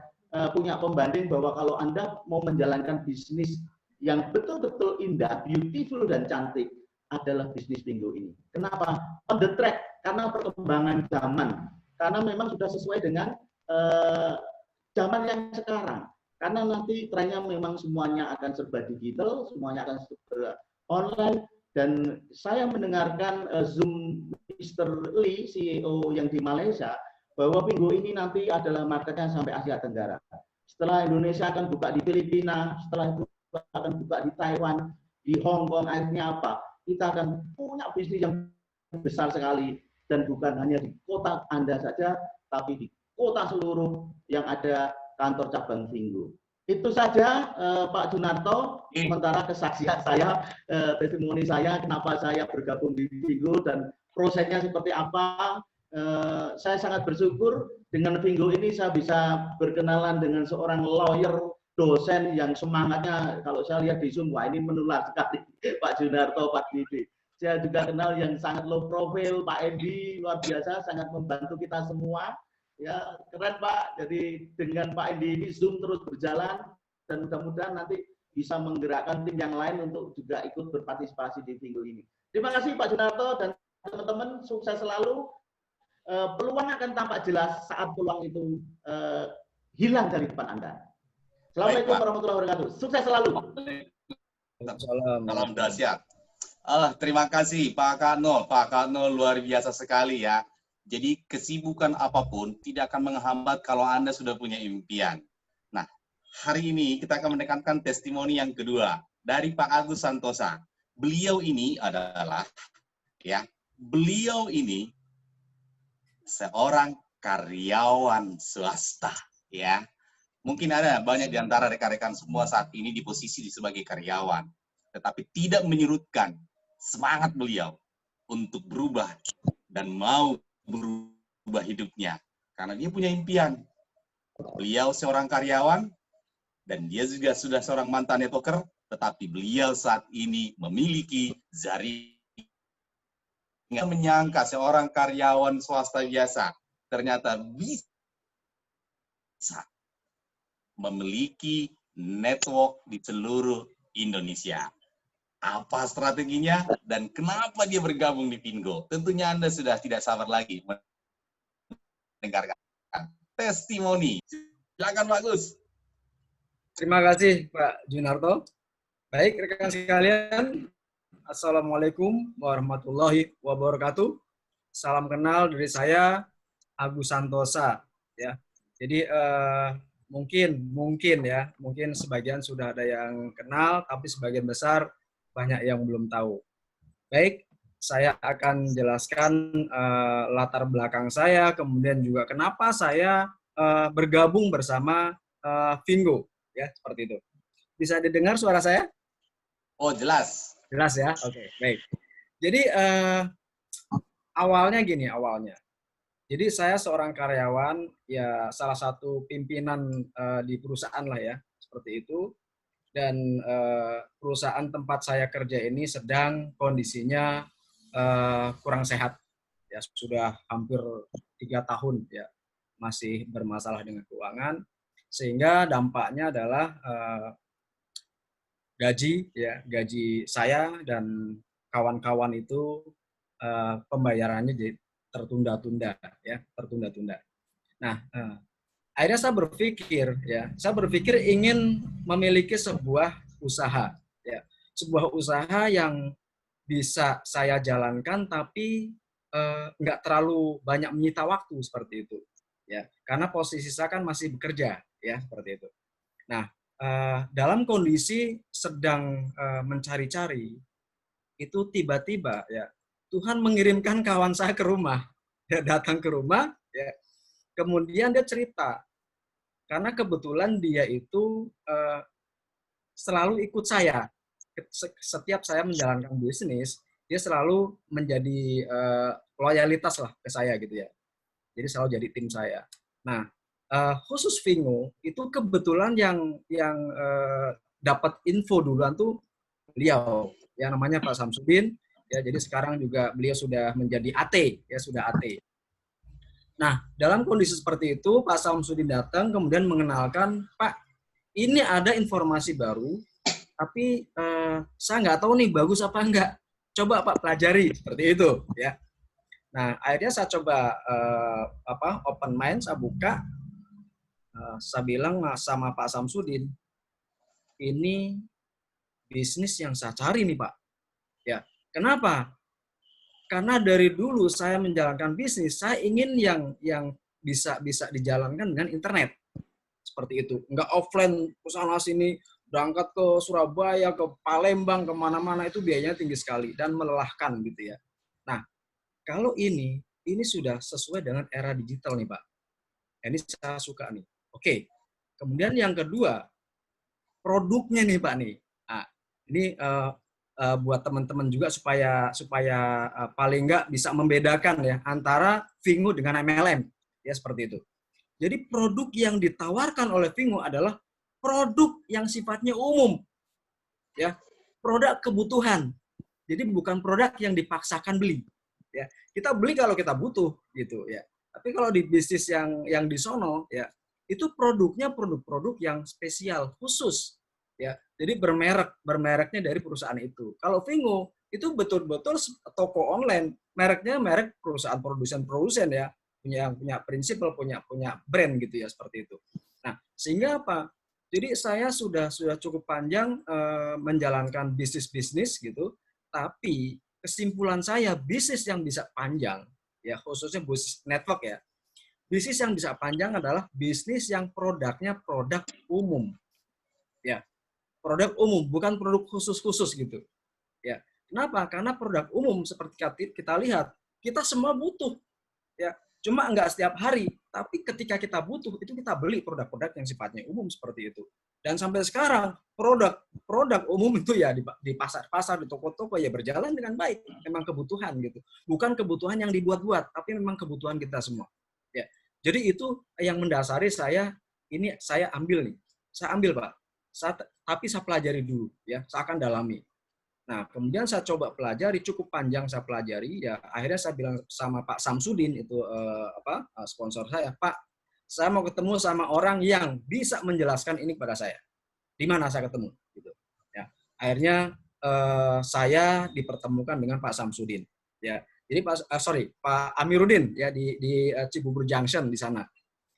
punya pembanding bahwa kalau Anda mau menjalankan bisnis yang betul-betul indah, beautiful dan cantik adalah bisnis Bingo ini. Kenapa? On the track, karena perkembangan zaman, karena memang sudah sesuai dengan zaman yang sekarang, karena nanti trennya memang semuanya akan serba digital, semuanya akan serba online, dan saya mendengarkan Zoom Mr. Lee, CEO yang di Malaysia, bahwa Bingo ini nanti adalah marketnya sampai Asia Tenggara. Setelah Indonesia akan buka di Filipina, setelah itu akan buka di Taiwan, di Hong Kong, akhirnya apa? Kita akan punya bisnis yang besar sekali, dan bukan hanya di kota Anda saja, tapi di kota seluruh yang ada kantor cabang Bingo. Itu saja Pak Junarto, sementara kesaksian saya, testimoni saya, kenapa saya bergabung di Bingo dan prosesnya seperti apa. Saya sangat bersyukur dengan Bingo ini saya bisa berkenalan dengan seorang lawyer, dosen yang semangatnya kalau saya lihat di Zoom, wah ini menular sekali Pak Junarto, Pak Didi. Saya juga kenal yang sangat low profile, Pak Endi, luar biasa, sangat membantu kita semua. Ya, keren Pak. Jadi dengan Pak Endi ini Zoom terus berjalan dan mudah-mudahan nanti bisa menggerakkan tim yang lain untuk juga ikut berpartisipasi di Bingo ini. Terima kasih Pak Junarto dan teman-teman, sukses selalu. Peluang akan tampak jelas saat peluang itu hilang dari depan Anda. Assalamualaikum warahmatullahi wabarakatuh. Sukses selalu. Salam dahsyat. Terima kasih Pak Katno. Pak Katno luar biasa sekali ya. Jadi kesibukan apapun tidak akan menghambat kalau Anda sudah punya impian. Nah, hari ini kita akan mendengarkan testimoni yang kedua dari Pak Agus Santosa. Beliau ini adalah beliau ini seorang karyawan swasta, ya. Mungkin ada banyak di antara rekan-rekan semua saat ini di posisi sebagai karyawan, tetapi tidak menyurutkan semangat beliau untuk berubah dan mau berubah hidupnya. Karena dia punya impian. Beliau seorang karyawan, dan dia juga sudah seorang mantan networker, tetapi beliau saat ini memiliki jaringan. Nggak menyangka seorang karyawan swasta biasa ternyata bisa memiliki network di seluruh Indonesia. Apa strateginya dan kenapa dia bergabung di Fingo? Tentunya Anda sudah tidak sabar lagi mendengarkan testimoni. Silakan Pak Gus. Terima kasih Pak Junarto. Baik rekan sekalian, Assalamualaikum warahmatullahi wabarakatuh. Salam kenal dari saya Agus Santosa. Ya, jadi mungkin sebagian sudah ada yang kenal, tapi sebagian besar banyak yang belum tahu. Baik, saya akan jelaskan latar belakang saya, kemudian juga kenapa saya bergabung bersama Fingo, ya seperti itu. Bisa didengar suara saya? Oh jelas. Jelas ya, oke, baik. Jadi awalnya. Jadi saya seorang karyawan, ya salah satu pimpinan di perusahaan lah ya, seperti itu. Dan perusahaan tempat saya kerja ini sedang kondisinya kurang sehat, ya sudah hampir 3 tahun ya masih bermasalah dengan keuangan, sehingga dampaknya adalah gaji saya dan kawan-kawan itu pembayarannya jadi tertunda-tunda. Nah, akhirnya saya berpikir ingin memiliki sebuah usaha, ya, sebuah usaha yang bisa saya jalankan tapi nggak terlalu banyak menyita waktu seperti itu, ya, karena posisi saya kan masih bekerja, ya, seperti itu. Nah, dalam kondisi sedang mencari-cari, itu tiba-tiba ya Tuhan mengirimkan kawan saya ke rumah, dia datang ke rumah, ya. Kemudian dia cerita, karena kebetulan dia itu selalu ikut saya. Setiap saya menjalankan bisnis, dia selalu menjadi loyalitas lah ke saya gitu ya. Jadi selalu jadi tim saya. Nah, khusus Fingo itu kebetulan yang dapat info duluan tuh beliau, yang namanya Pak Samsudin. Ya, jadi sekarang juga beliau sudah menjadi AT, ya sudah AT. Nah, dalam kondisi seperti itu, Pak Samsudin datang kemudian mengenalkan, Pak, ini ada informasi baru, tapi saya nggak tahu nih bagus apa enggak. Coba Pak pelajari, seperti itu. Ya. Nah, akhirnya saya coba open mind, saya buka, saya bilang sama Pak Samsudin, ini bisnis yang saya cari nih Pak. Ya, kenapa? Karena dari dulu saya menjalankan bisnis, saya ingin yang bisa dijalankan dengan internet. Seperti itu. Enggak offline, kesana sini, berangkat ke Surabaya, ke Palembang, kemana-mana, itu biayanya tinggi sekali dan melelahkan gitu ya. Nah, kalau ini sudah sesuai dengan era digital nih Pak. Ini saya suka nih. Oke. Kemudian yang kedua, produknya nih Pak nih. Nah, ini buat teman-teman juga supaya paling nggak bisa membedakan ya antara Fingo dengan MLM, ya seperti itu. Jadi produk yang ditawarkan oleh Fingo adalah produk yang sifatnya umum, ya, produk kebutuhan. Jadi bukan produk yang dipaksakan beli, ya. Kita beli kalau kita butuh, gitu ya. Tapi kalau di bisnis yang di sono, ya, itu produknya produk-produk yang spesial, khusus. Ya, jadi bermereknya dari perusahaan itu. Kalau Fingo itu betul-betul toko online, mereknya merek perusahaan produsen ya, punya prinsip, punya brand gitu ya, seperti itu. Nah, sehingga apa? Jadi saya sudah cukup panjang menjalankan bisnis gitu, tapi kesimpulan saya bisnis yang bisa panjang ya khususnya bisnis network ya. Bisnis yang bisa panjang adalah bisnis yang produknya produk umum. Ya, produk umum, bukan produk khusus-khusus gitu. Ya. Kenapa? Karena produk umum seperti kita lihat, kita semua butuh. Ya, cuma nggak setiap hari, tapi ketika kita butuh, itu kita beli produk-produk yang sifatnya umum seperti itu. Dan sampai sekarang, produk umum itu ya di pasar-pasar, di toko-toko ya berjalan dengan baik. Memang kebutuhan gitu. Bukan kebutuhan yang dibuat-buat, tapi memang kebutuhan kita semua. Ya. Jadi itu yang mendasari saya ambil nih. Saya ambil, Pak. Tapi saya pelajari dulu ya, saya akan dalami. Nah, kemudian saya coba pelajari, cukup panjang saya pelajari, ya akhirnya saya bilang sama Pak Samsudin, itu sponsor saya, Pak, saya mau ketemu sama orang yang bisa menjelaskan ini kepada saya. Di mana saya ketemu? Gitu. Ya, akhirnya saya dipertemukan dengan Pak Samsudin. Ya, jadi Pak Amiruddin ya di Cibubur Junction di sana.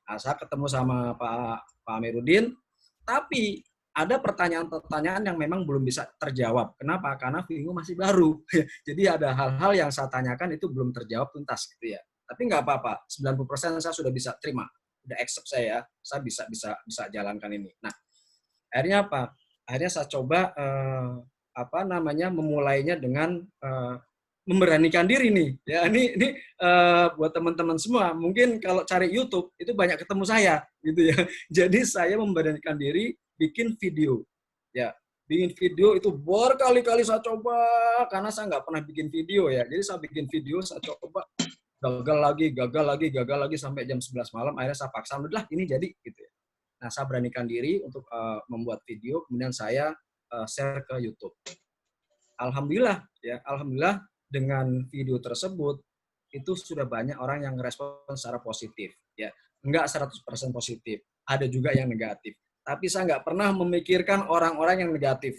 Nah, saya ketemu sama Pak Amiruddin, tapi ada pertanyaan-pertanyaan yang memang belum bisa terjawab. Kenapa? Karena Vingo masih baru. Jadi ada hal-hal yang saya tanyakan itu belum terjawab tuntas gitu ya. Tapi nggak apa-apa, 90% saya sudah bisa terima. Udah accept saya bisa jalankan ini. Nah, akhirnya apa? Akhirnya saya coba memulainya dengan memberanikan diri nih. Ya, ini buat teman-teman semua, mungkin kalau cari YouTube itu banyak ketemu saya gitu ya. Jadi saya memberanikan diri bikin video. Ya, bikin video itu berkali-kali saya coba karena saya nggak pernah bikin video ya. Jadi saya bikin video, saya coba gagal lagi sampai jam 11 malam. Akhirnya saya paksa, udah ini jadi gitu ya. Nah, saya beranikan diri untuk membuat video, kemudian saya share ke YouTube. Alhamdulillah dengan video tersebut itu sudah banyak orang yang merespon secara positif ya. Enggak 100% positif, ada juga yang negatif. Tapi saya nggak pernah memikirkan orang-orang yang negatif.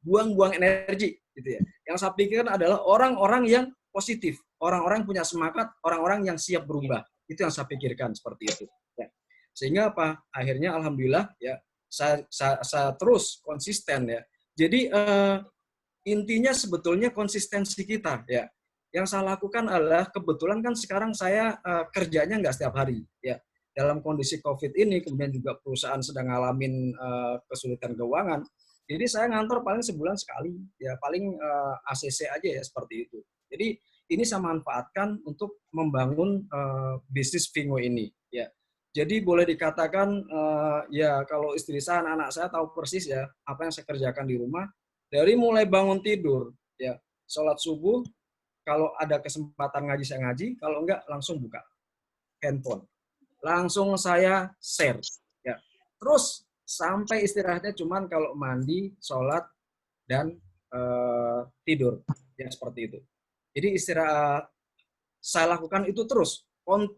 Buang-buang energi gitu ya. Yang saya pikirkan adalah orang-orang yang positif, orang-orang yang punya semangat, orang-orang yang siap berubah. Itu yang saya pikirkan seperti itu ya. Sehingga apa? Akhirnya alhamdulillah ya saya terus konsisten ya. Jadi intinya sebetulnya konsistensi kita ya. Yang saya lakukan adalah kebetulan kan sekarang saya kerjanya nggak setiap hari ya. Dalam kondisi COVID ini, kemudian juga perusahaan sedang ngalamin kesulitan keuangan. Jadi saya ngantor paling sebulan sekali, ya paling ACC aja ya seperti itu. Jadi ini saya manfaatkan untuk membangun bisnis Vingo ini. Ya. Jadi boleh dikatakan ya kalau istri saya, anak-anak saya tahu persis ya apa yang saya kerjakan di rumah. Dari mulai bangun tidur, ya sholat subuh, kalau ada kesempatan ngaji saya ngaji, kalau enggak langsung buka handphone, langsung saya share, ya. Terus sampai istirahatnya cuman kalau mandi, sholat dan tidur, ya seperti itu. Jadi istirahat saya lakukan itu terus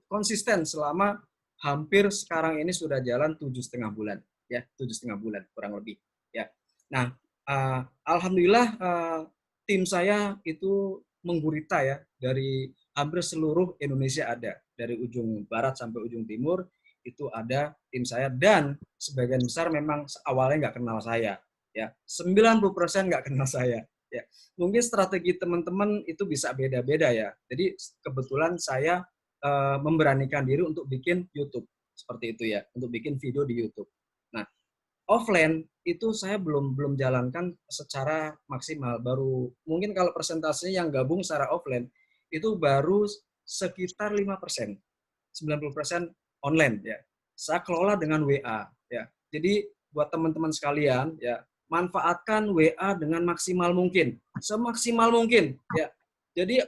konsisten selama hampir sekarang ini sudah jalan 7,5 bulan, ya 7,5 bulan kurang lebih, ya. Nah. Alhamdulillah tim saya itu menggurita ya dari hampir seluruh Indonesia ada, dari ujung barat sampai ujung timur itu ada tim saya, dan sebagian besar memang awalnya nggak kenal saya ya, 90% nggak kenal saya ya. Mungkin strategi teman-teman itu bisa beda-beda ya. Jadi kebetulan saya memberanikan diri untuk bikin YouTube seperti itu ya, untuk bikin video di YouTube. Nah, offline itu saya belum jalankan secara maksimal. Baru mungkin kalau persentasenya yang gabung secara offline itu baru sekitar 5%. 90% online ya. Saya kelola dengan WA ya. Jadi buat teman-teman sekalian ya, manfaatkan WA dengan maksimal mungkin, semaksimal mungkin ya. Jadi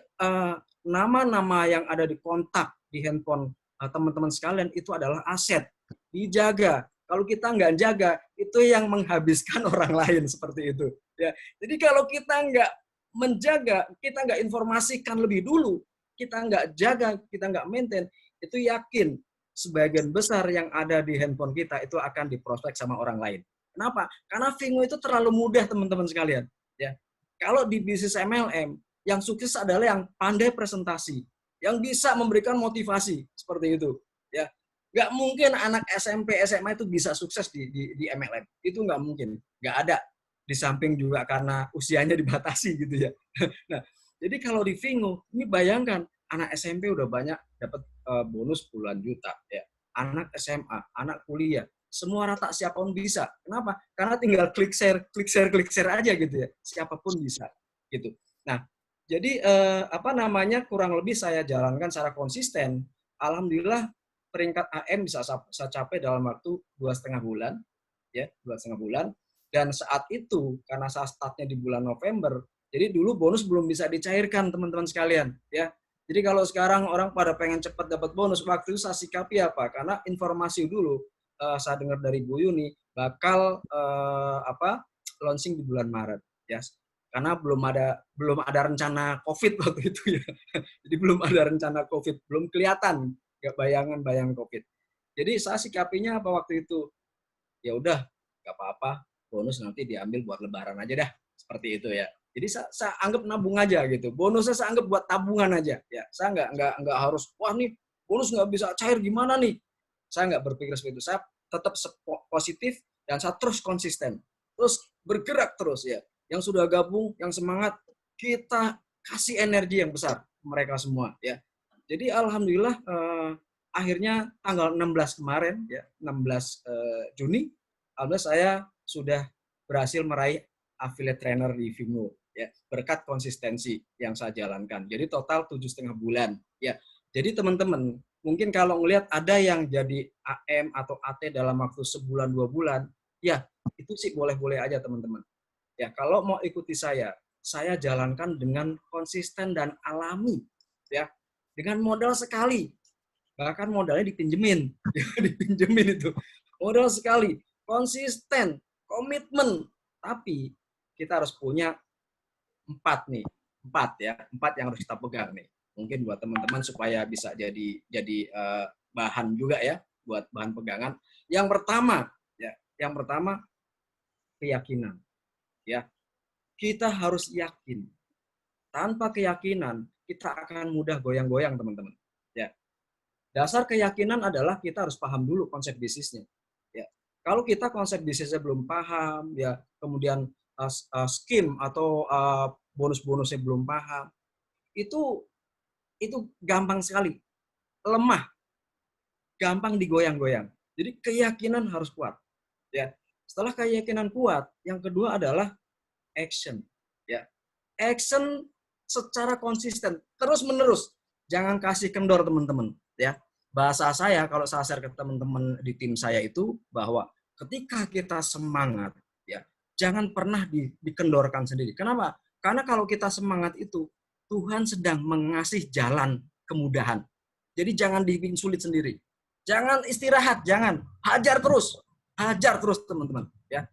nama-nama yang ada di kontak di handphone teman-teman sekalian itu adalah aset, dijaga. Kalau kita nggak jaga, itu yang menghabiskan orang lain seperti itu. Ya, jadi kalau kita nggak menjaga, kita nggak informasikan lebih dulu, kita nggak jaga, kita nggak maintain, itu yakin sebagian besar yang ada di handphone kita itu akan diprospek sama orang lain. Kenapa? Karena Vingo itu terlalu mudah teman-teman sekalian. Ya, kalau di bisnis MLM, yang sukses adalah yang pandai presentasi, yang bisa memberikan motivasi seperti itu. Ya. Nggak mungkin anak SMP, SMA itu bisa sukses di MLM. Itu nggak mungkin. Nggak ada. Di samping juga karena usianya dibatasi gitu ya. Nah, jadi kalau di Vingo, ini bayangkan, anak SMP udah banyak dapat bonus puluhan juta, ya. Anak SMA, anak kuliah, semua rata siapapun bisa. Kenapa? Karena tinggal klik share aja gitu ya. Siapapun bisa, gitu. Nah, jadi kurang lebih saya jalankan secara konsisten. Alhamdulillah peringkat AM bisa saya capai dalam waktu 2,5 bulan, ya, 2,5 bulan. Dan saat itu karena saya startnya di bulan November, jadi dulu bonus belum bisa dicairkan teman-teman sekalian, ya. Jadi kalau sekarang orang pada pengen cepat dapat bonus, waktu itu saya sikapi apa? Karena informasi dulu saya dengar dari Bu Yuni bakal launching di bulan Maret, ya. Karena belum ada rencana COVID waktu itu ya. Jadi belum ada rencana COVID, belum kelihatan bayangan COVID. Jadi saya sikapinya apa waktu itu? Ya udah, nggak apa-apa, bonus nanti diambil buat lebaran aja dah, seperti itu ya. Jadi saya anggap nabung aja gitu. Bonusnya saya anggap buat tabungan aja ya. Saya nggak harus, wah nih bonus nggak bisa cair gimana nih. Saya nggak berpikir seperti itu. Saya tetap positif dan saya terus konsisten. Terus bergerak terus ya. Yang sudah gabung, yang semangat, kita kasih energi yang besar ke mereka semua ya. Jadi alhamdulillah akhirnya tanggal 16 kemarin ya, 16 Juni, alhamdulillah saya sudah berhasil meraih affiliate trainer di Vimeo ya, berkat konsistensi yang saya jalankan. Jadi total 7,5 bulan ya. Jadi teman-teman, mungkin kalau ngelihat ada yang jadi AM atau AT dalam waktu sebulan 2 bulan, ya itu sih boleh-boleh aja teman-teman. Ya, kalau mau ikuti saya jalankan dengan konsisten dan alami ya. Dengan modal sekali. Bahkan modalnya dipinjemin. Dipinjemin itu. Modal sekali. Konsisten. Komitmen. Tapi kita harus punya 4 nih. 4 ya. 4 yang harus kita pegang nih. Mungkin buat teman-teman supaya bisa jadi bahan juga ya. Buat bahan pegangan. Yang pertama keyakinan. Ya. Kita harus yakin. Tanpa keyakinan, kita akan mudah goyang-goyang, teman-teman. Ya. Dasar keyakinan adalah kita harus paham dulu konsep bisnisnya. Ya. Kalau kita konsep bisnisnya belum paham, ya, kemudian scheme atau bonus-bonusnya belum paham, itu gampang sekali, lemah, gampang digoyang-goyang. Jadi keyakinan harus kuat. Ya. Setelah keyakinan kuat, yang kedua adalah action. Ya. Action secara konsisten, terus-menerus. Jangan kasih kendor, teman-teman. Ya. Bahasa saya, kalau saya share ke teman-teman di tim saya itu, bahwa ketika kita semangat, ya, jangan pernah dikendorkan sendiri. Kenapa? Karena kalau kita semangat itu, Tuhan sedang mengasih jalan kemudahan. Jadi jangan dibikin sulit sendiri. Jangan istirahat, jangan. Hajar terus, teman-teman. Ya.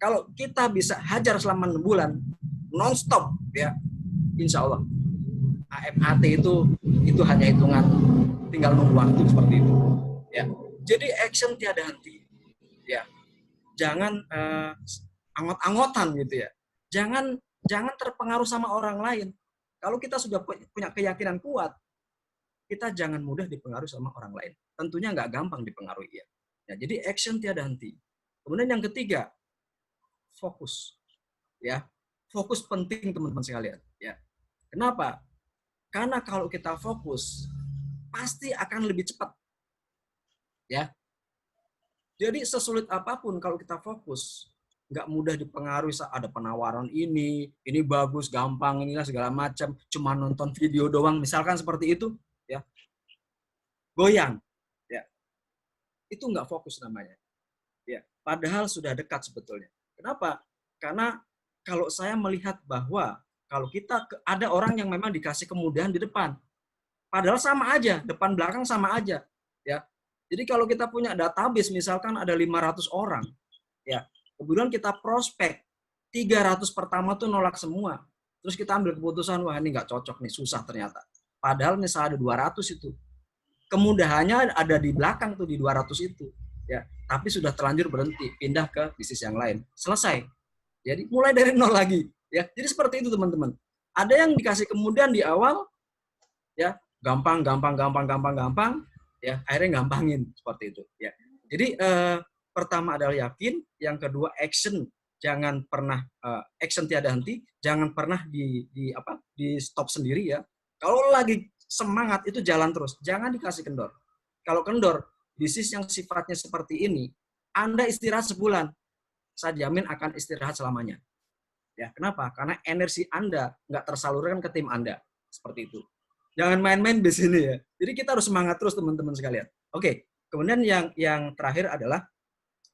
Kalau kita bisa hajar selama 6 bulan, non-stop, ya, insya Allah AMAT itu hanya hitungan, tinggal nunggu waktu seperti itu. Ya, jadi action tiada henti. Ya, jangan anggot-anggotan gitu ya. Jangan terpengaruh sama orang lain. Kalau kita sudah punya keyakinan kuat, kita jangan mudah dipengaruhi sama orang lain. Tentunya nggak gampang dipengaruhi ya. Ya, jadi action tiada henti. Kemudian yang ketiga, fokus. Ya, fokus penting teman-teman sekalian. Ya, kenapa? Karena kalau kita fokus, pasti akan lebih cepat. Ya, jadi sesulit apapun kalau kita fokus, nggak mudah dipengaruhi saat ada penawaran ini bagus, gampang, inilah segala macam, cuma nonton video doang, misalkan seperti itu, ya, goyang, ya, itu nggak fokus namanya. Ya, padahal sudah dekat sebetulnya. Kenapa? Karena kalau saya melihat bahwa kalau kita ada orang yang memang dikasih kemudahan di depan, padahal sama aja, depan belakang sama aja, ya. Jadi kalau kita punya database misalkan ada 500 orang, ya, kemudian kita prospek 300 pertama tuh nolak semua, terus kita ambil keputusan, wah ini nggak cocok nih, susah ternyata. Padahal misalnya ada 200 itu, kemudahannya ada di belakang tuh di 200 itu, ya. Tapi sudah terlanjur berhenti, pindah ke bisnis yang lain, selesai. Jadi mulai dari nol lagi. Ya, jadi seperti itu teman-teman. Ada yang dikasih kemudian di awal, ya, gampang, ya, akhirnya gampangin seperti itu. Ya, jadi pertama adalah yakin, yang kedua action, jangan pernah action tiada henti, jangan pernah di stop sendiri ya. Kalau lagi semangat itu jalan terus. Jangan dikasih kendor. Kalau kendor, bisnis yang sifatnya seperti ini, Anda istirahat sebulan, saya jamin akan istirahat selamanya. Ya, kenapa? Karena energi Anda nggak tersalurkan ke tim Anda. Seperti itu. Jangan main-main di sini ya. Jadi kita harus semangat terus teman-teman sekalian. Oke, kemudian yang terakhir adalah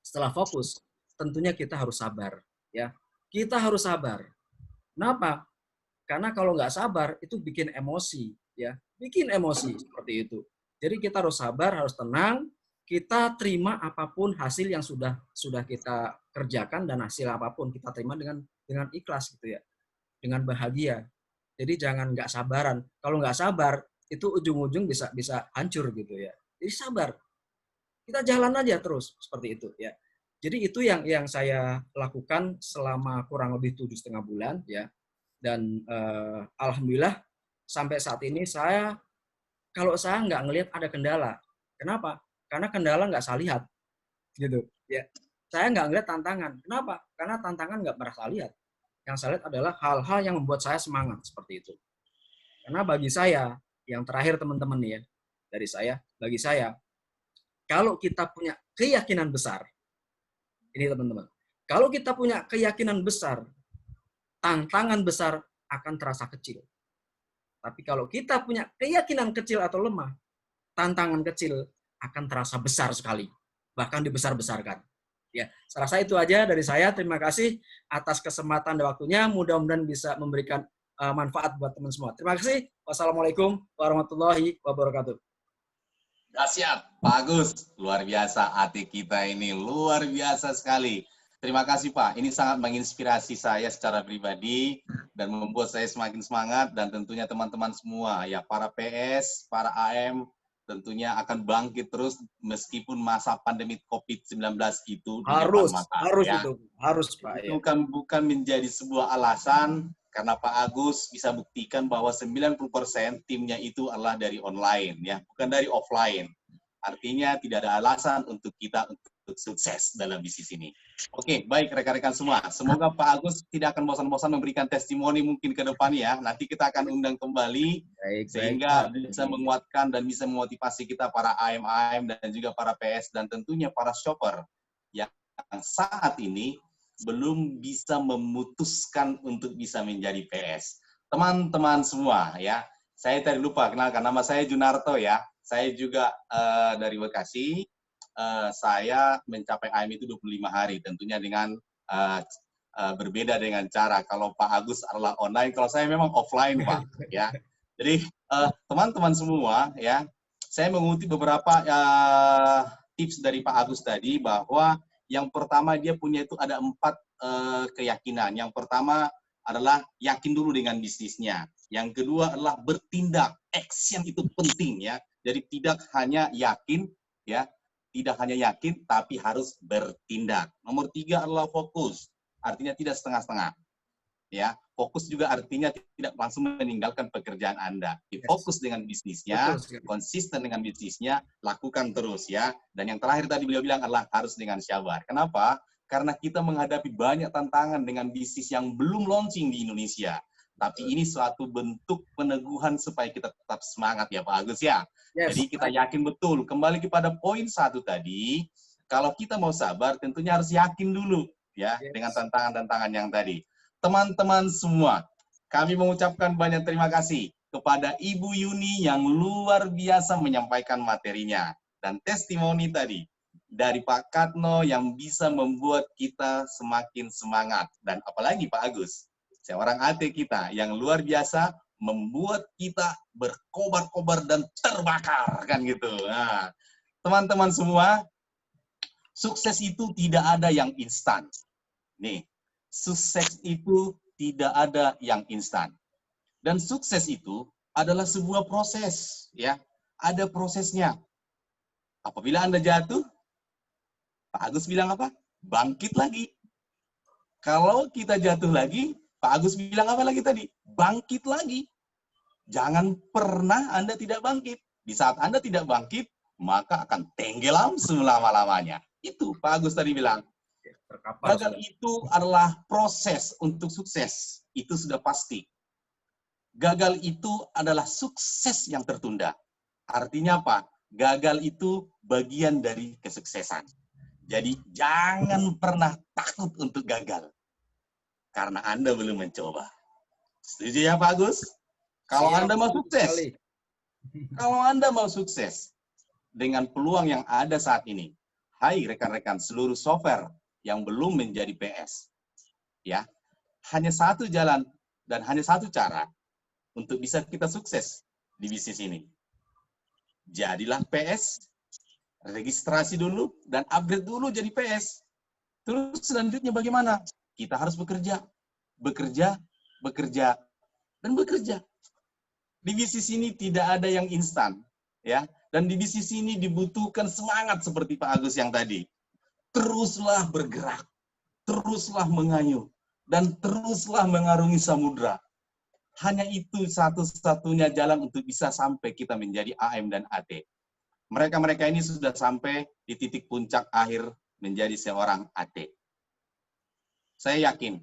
setelah fokus, tentunya kita harus sabar. Ya, kita harus sabar. Kenapa? Karena kalau nggak sabar itu bikin emosi, ya, bikin emosi seperti itu. Jadi kita harus sabar, harus tenang. Kita terima apapun hasil yang sudah kita kerjakan, dan hasil apapun kita terima dengan ikhlas gitu ya, dengan bahagia. Jadi jangan nggak sabaran. Kalau nggak sabar itu ujung-ujung bisa hancur gitu ya. Jadi sabar. Kita jalan aja terus seperti itu ya. Jadi itu yang saya lakukan selama kurang lebih 7,5 bulan ya. Dan alhamdulillah sampai saat ini kalau saya nggak ngelihat ada kendala. Kenapa? Karena kendala nggak saya lihat, gitu. Ya, saya nggak ngelihat tantangan. Kenapa? Karena tantangan nggak pernah saya lihat. Yang saya lihat adalah hal-hal yang membuat saya semangat seperti itu. Karena bagi saya, yang terakhir teman-teman ya, bagi saya, kalau kita punya keyakinan besar, ini teman-teman, kalau kita punya keyakinan besar, tantangan besar akan terasa kecil. Tapi kalau kita punya keyakinan kecil atau lemah, tantangan kecil akan terasa besar sekali. Bahkan dibesar-besarkan. Ya, saya rasa itu aja dari saya. Terima kasih atas kesempatan dan waktunya. Mudah-mudahan bisa memberikan manfaat buat teman semua. Terima kasih. Wassalamualaikum warahmatullahi wabarakatuh. Dahsyat, Pak Agus. Luar biasa, hati kita ini luar biasa sekali. Terima kasih Pak, ini sangat menginspirasi saya secara pribadi dan membuat saya semakin semangat, dan tentunya teman-teman semua, ya para PS, para AM, tentunya akan bangkit terus meskipun masa pandemi COVID-19 itu di depan mata. Harus Pak. Itu kan bukan menjadi sebuah alasan, karena Pak Agus bisa buktikan bahwa 90% timnya itu adalah dari online, ya, bukan dari offline. Artinya tidak ada alasan untuk kita untuk sukses dalam bisnis ini. Oke, baik rekan-rekan semua. Semoga Pak Agus tidak akan bosan-bosan memberikan testimoni mungkin ke depan ya. Nanti kita akan undang kembali sehingga bisa menguatkan dan bisa memotivasi kita para AM dan juga para PS dan tentunya para shopper yang saat ini belum bisa memutuskan untuk bisa menjadi PS. Teman-teman semua ya, saya tadi lupa kenalkan, nama saya Junarto ya. Saya juga dari Bekasi. Saya mencapai AM itu 25 hari, tentunya dengan berbeda dengan cara. Kalau Pak Agus adalah online, kalau saya memang offline Pak. Ya, jadi teman-teman semua ya, saya mengutip beberapa tips dari Pak Agus tadi, bahwa yang pertama dia punya itu ada 4 keyakinan. Yang pertama adalah yakin dulu dengan bisnisnya. Yang kedua adalah bertindak, action itu penting ya. Jadi tidak hanya yakin ya. Tidak hanya yakin, tapi harus bertindak. Nomor 3 adalah fokus. Artinya tidak setengah-setengah. Ya, fokus juga artinya tidak langsung meninggalkan pekerjaan Anda. Fokus dengan bisnisnya, konsisten dengan bisnisnya, lakukan terus ya. Dan yang terakhir tadi beliau bilang adalah harus dengan sabar. Kenapa? Karena kita menghadapi banyak tantangan dengan bisnis yang belum launching di Indonesia. Tapi ini suatu bentuk peneguhan supaya kita tetap semangat ya Pak Agus ya. Yes. Jadi kita yakin betul. Kembali kepada poin 1 tadi, kalau kita mau sabar tentunya harus yakin dulu ya, yes, dengan tantangan-tantangan yang tadi. Teman-teman semua, kami mengucapkan banyak terima kasih kepada Ibu Yuni yang luar biasa menyampaikan materinya. Dan testimoni tadi dari Pak Katno yang bisa membuat kita semakin semangat. Dan apalagi Pak Agus, seorang AT kita yang luar biasa membuat kita berkobar-kobar dan terbakar kan gitu. Nah, teman-teman semua, sukses itu tidak ada yang instan. Nih, sukses itu tidak ada yang instan. Dan sukses itu adalah sebuah proses, ya. Ada prosesnya. Apabila Anda jatuh, Pak Agus bilang apa? Bangkit lagi. Kalau kita jatuh lagi, Pak Agus bilang apa lagi tadi? Bangkit lagi. Jangan pernah Anda tidak bangkit. Di saat Anda tidak bangkit, maka akan tenggelam selama-lamanya. Itu Pak Agus tadi bilang. Gagal itu adalah proses untuk sukses. Itu sudah pasti. gagal itu adalah sukses yang tertunda. Artinya apa? Gagal itu bagian dari kesuksesan. Jadi jangan pernah takut untuk gagal. Karena Anda belum mencoba. Setuju ya Pak Agus? Kalau Siap, Anda mau sukses, sekali. kalau Anda mau sukses dengan peluang yang ada saat ini, hai rekan-rekan seluruh software yang belum menjadi PS, ya, hanya satu jalan dan hanya satu cara untuk bisa kita sukses di bisnis ini. Jadilah PS, registrasi dulu dan upgrade dulu jadi PS. Terus selanjutnya bagaimana? Kita harus bekerja, bekerja, bekerja, dan bekerja. Di bisnis ini tidak ada yang instan, ya. Dan di bisnis ini dibutuhkan semangat seperti Pak Agus yang tadi. Teruslah bergerak, teruslah mengayuh, dan teruslah mengarungi samudra. Hanya itu satu-satunya jalan untuk bisa sampai kita menjadi AM dan AT. Mereka-mereka ini sudah sampai di titik puncak akhir menjadi seorang AT. Saya yakin,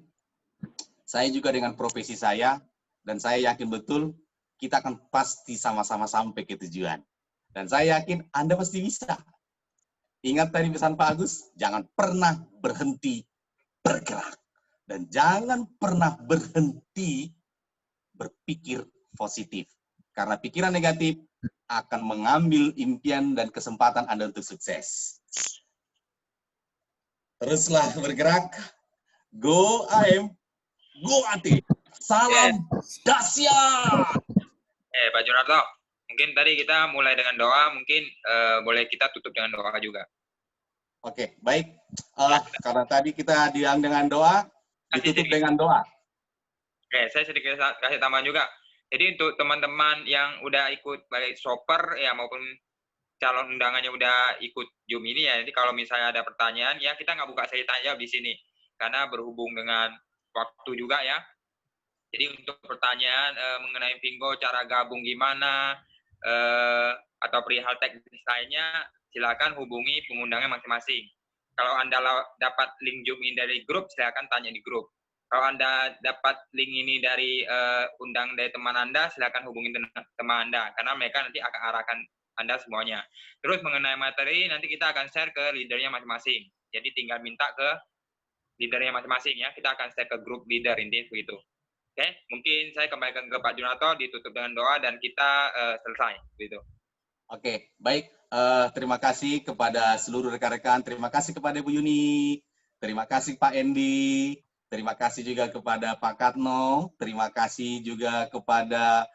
saya juga dengan profesi saya, dan saya yakin betul kita akan pasti sama-sama sampai ke tujuan. Dan saya yakin Anda pasti bisa. Ingat tadi pesan Pak Agus, jangan pernah berhenti bergerak. Dan jangan pernah berhenti berpikir positif. Karena pikiran negatif akan mengambil impian dan kesempatan Anda untuk sukses. Teruslah bergerak. Go AM, go AT. Salam dahsyat. Pak Junarto, mungkin tadi kita mulai dengan doa, mungkin boleh kita tutup dengan doa juga. Oke, baik. Karena tadi kita diang dengan doa, ditutup dengan doa. Oke, saya sedikit kasih tambahan juga. Jadi untuk teman-teman yang udah ikut baik shopper ya maupun calon undangannya udah ikut Zoom ini ya, nanti kalau misalnya ada pertanyaan ya kita nggak buka saya tanya di sini karena berhubung dengan waktu juga ya. Jadi untuk pertanyaan mengenai Fingo, cara gabung gimana, atau perihal teknis lainnya, silakan hubungi pengundangnya masing-masing. Kalau Anda dapat link Zoom ini dari grup, silakan tanya di grup. Kalau Anda dapat link ini dari undang dari teman Anda, silakan hubungi teman Anda, karena mereka nanti akan arahkan Anda semuanya. Terus mengenai materi, nanti kita akan share ke leadernya masing-masing. Jadi tinggal minta ke leadernya masing-masing ya, kita akan share ke grup leader, intinya begitu. Oke, mungkin saya kembalikan ke Pak Junarto, ditutup dengan doa dan kita selesai, gitu. Oke, baik. Terima kasih kepada seluruh rekan-rekan. Terima kasih kepada Bu Yuni. Terima kasih Pak Endi. Terima kasih juga kepada Pak Katno. Terima kasih juga kepada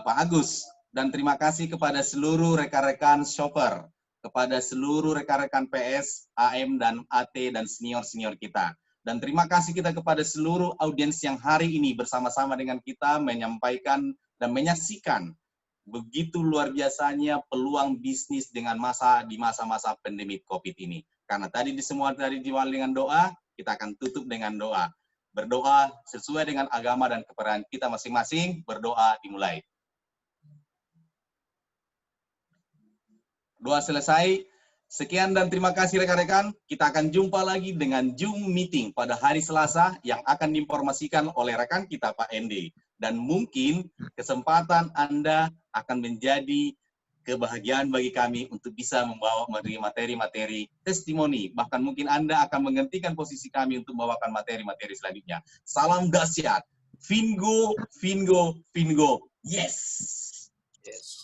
Pak Agus. Dan terima kasih kepada seluruh rekan-rekan shopper, kepada seluruh rekan-rekan PS, AM, dan AT, dan senior-senior kita. Dan terima kasih kita kepada seluruh audiens yang hari ini bersama-sama dengan kita menyampaikan dan menyaksikan begitu luar biasanya peluang bisnis dengan di masa-masa pandemi COVID ini. Karena tadi semua tadi diawali dengan doa, kita akan tutup dengan doa. Berdoa sesuai dengan agama dan kepercayaan kita masing-masing, berdoa dimulai. Doa selesai. Sekian dan terima kasih rekan-rekan. Kita akan jumpa lagi dengan Zoom meeting pada hari Selasa yang akan diinformasikan oleh rekan kita Pak Endi. Dan mungkin kesempatan Anda akan menjadi kebahagiaan bagi kami untuk bisa membawa materi-materi testimoni. Bahkan mungkin Anda akan menggantikan posisi kami untuk membawakan materi-materi selanjutnya. Salam dahsyat. Fingo, Fingo, Fingo. Yes! Yes.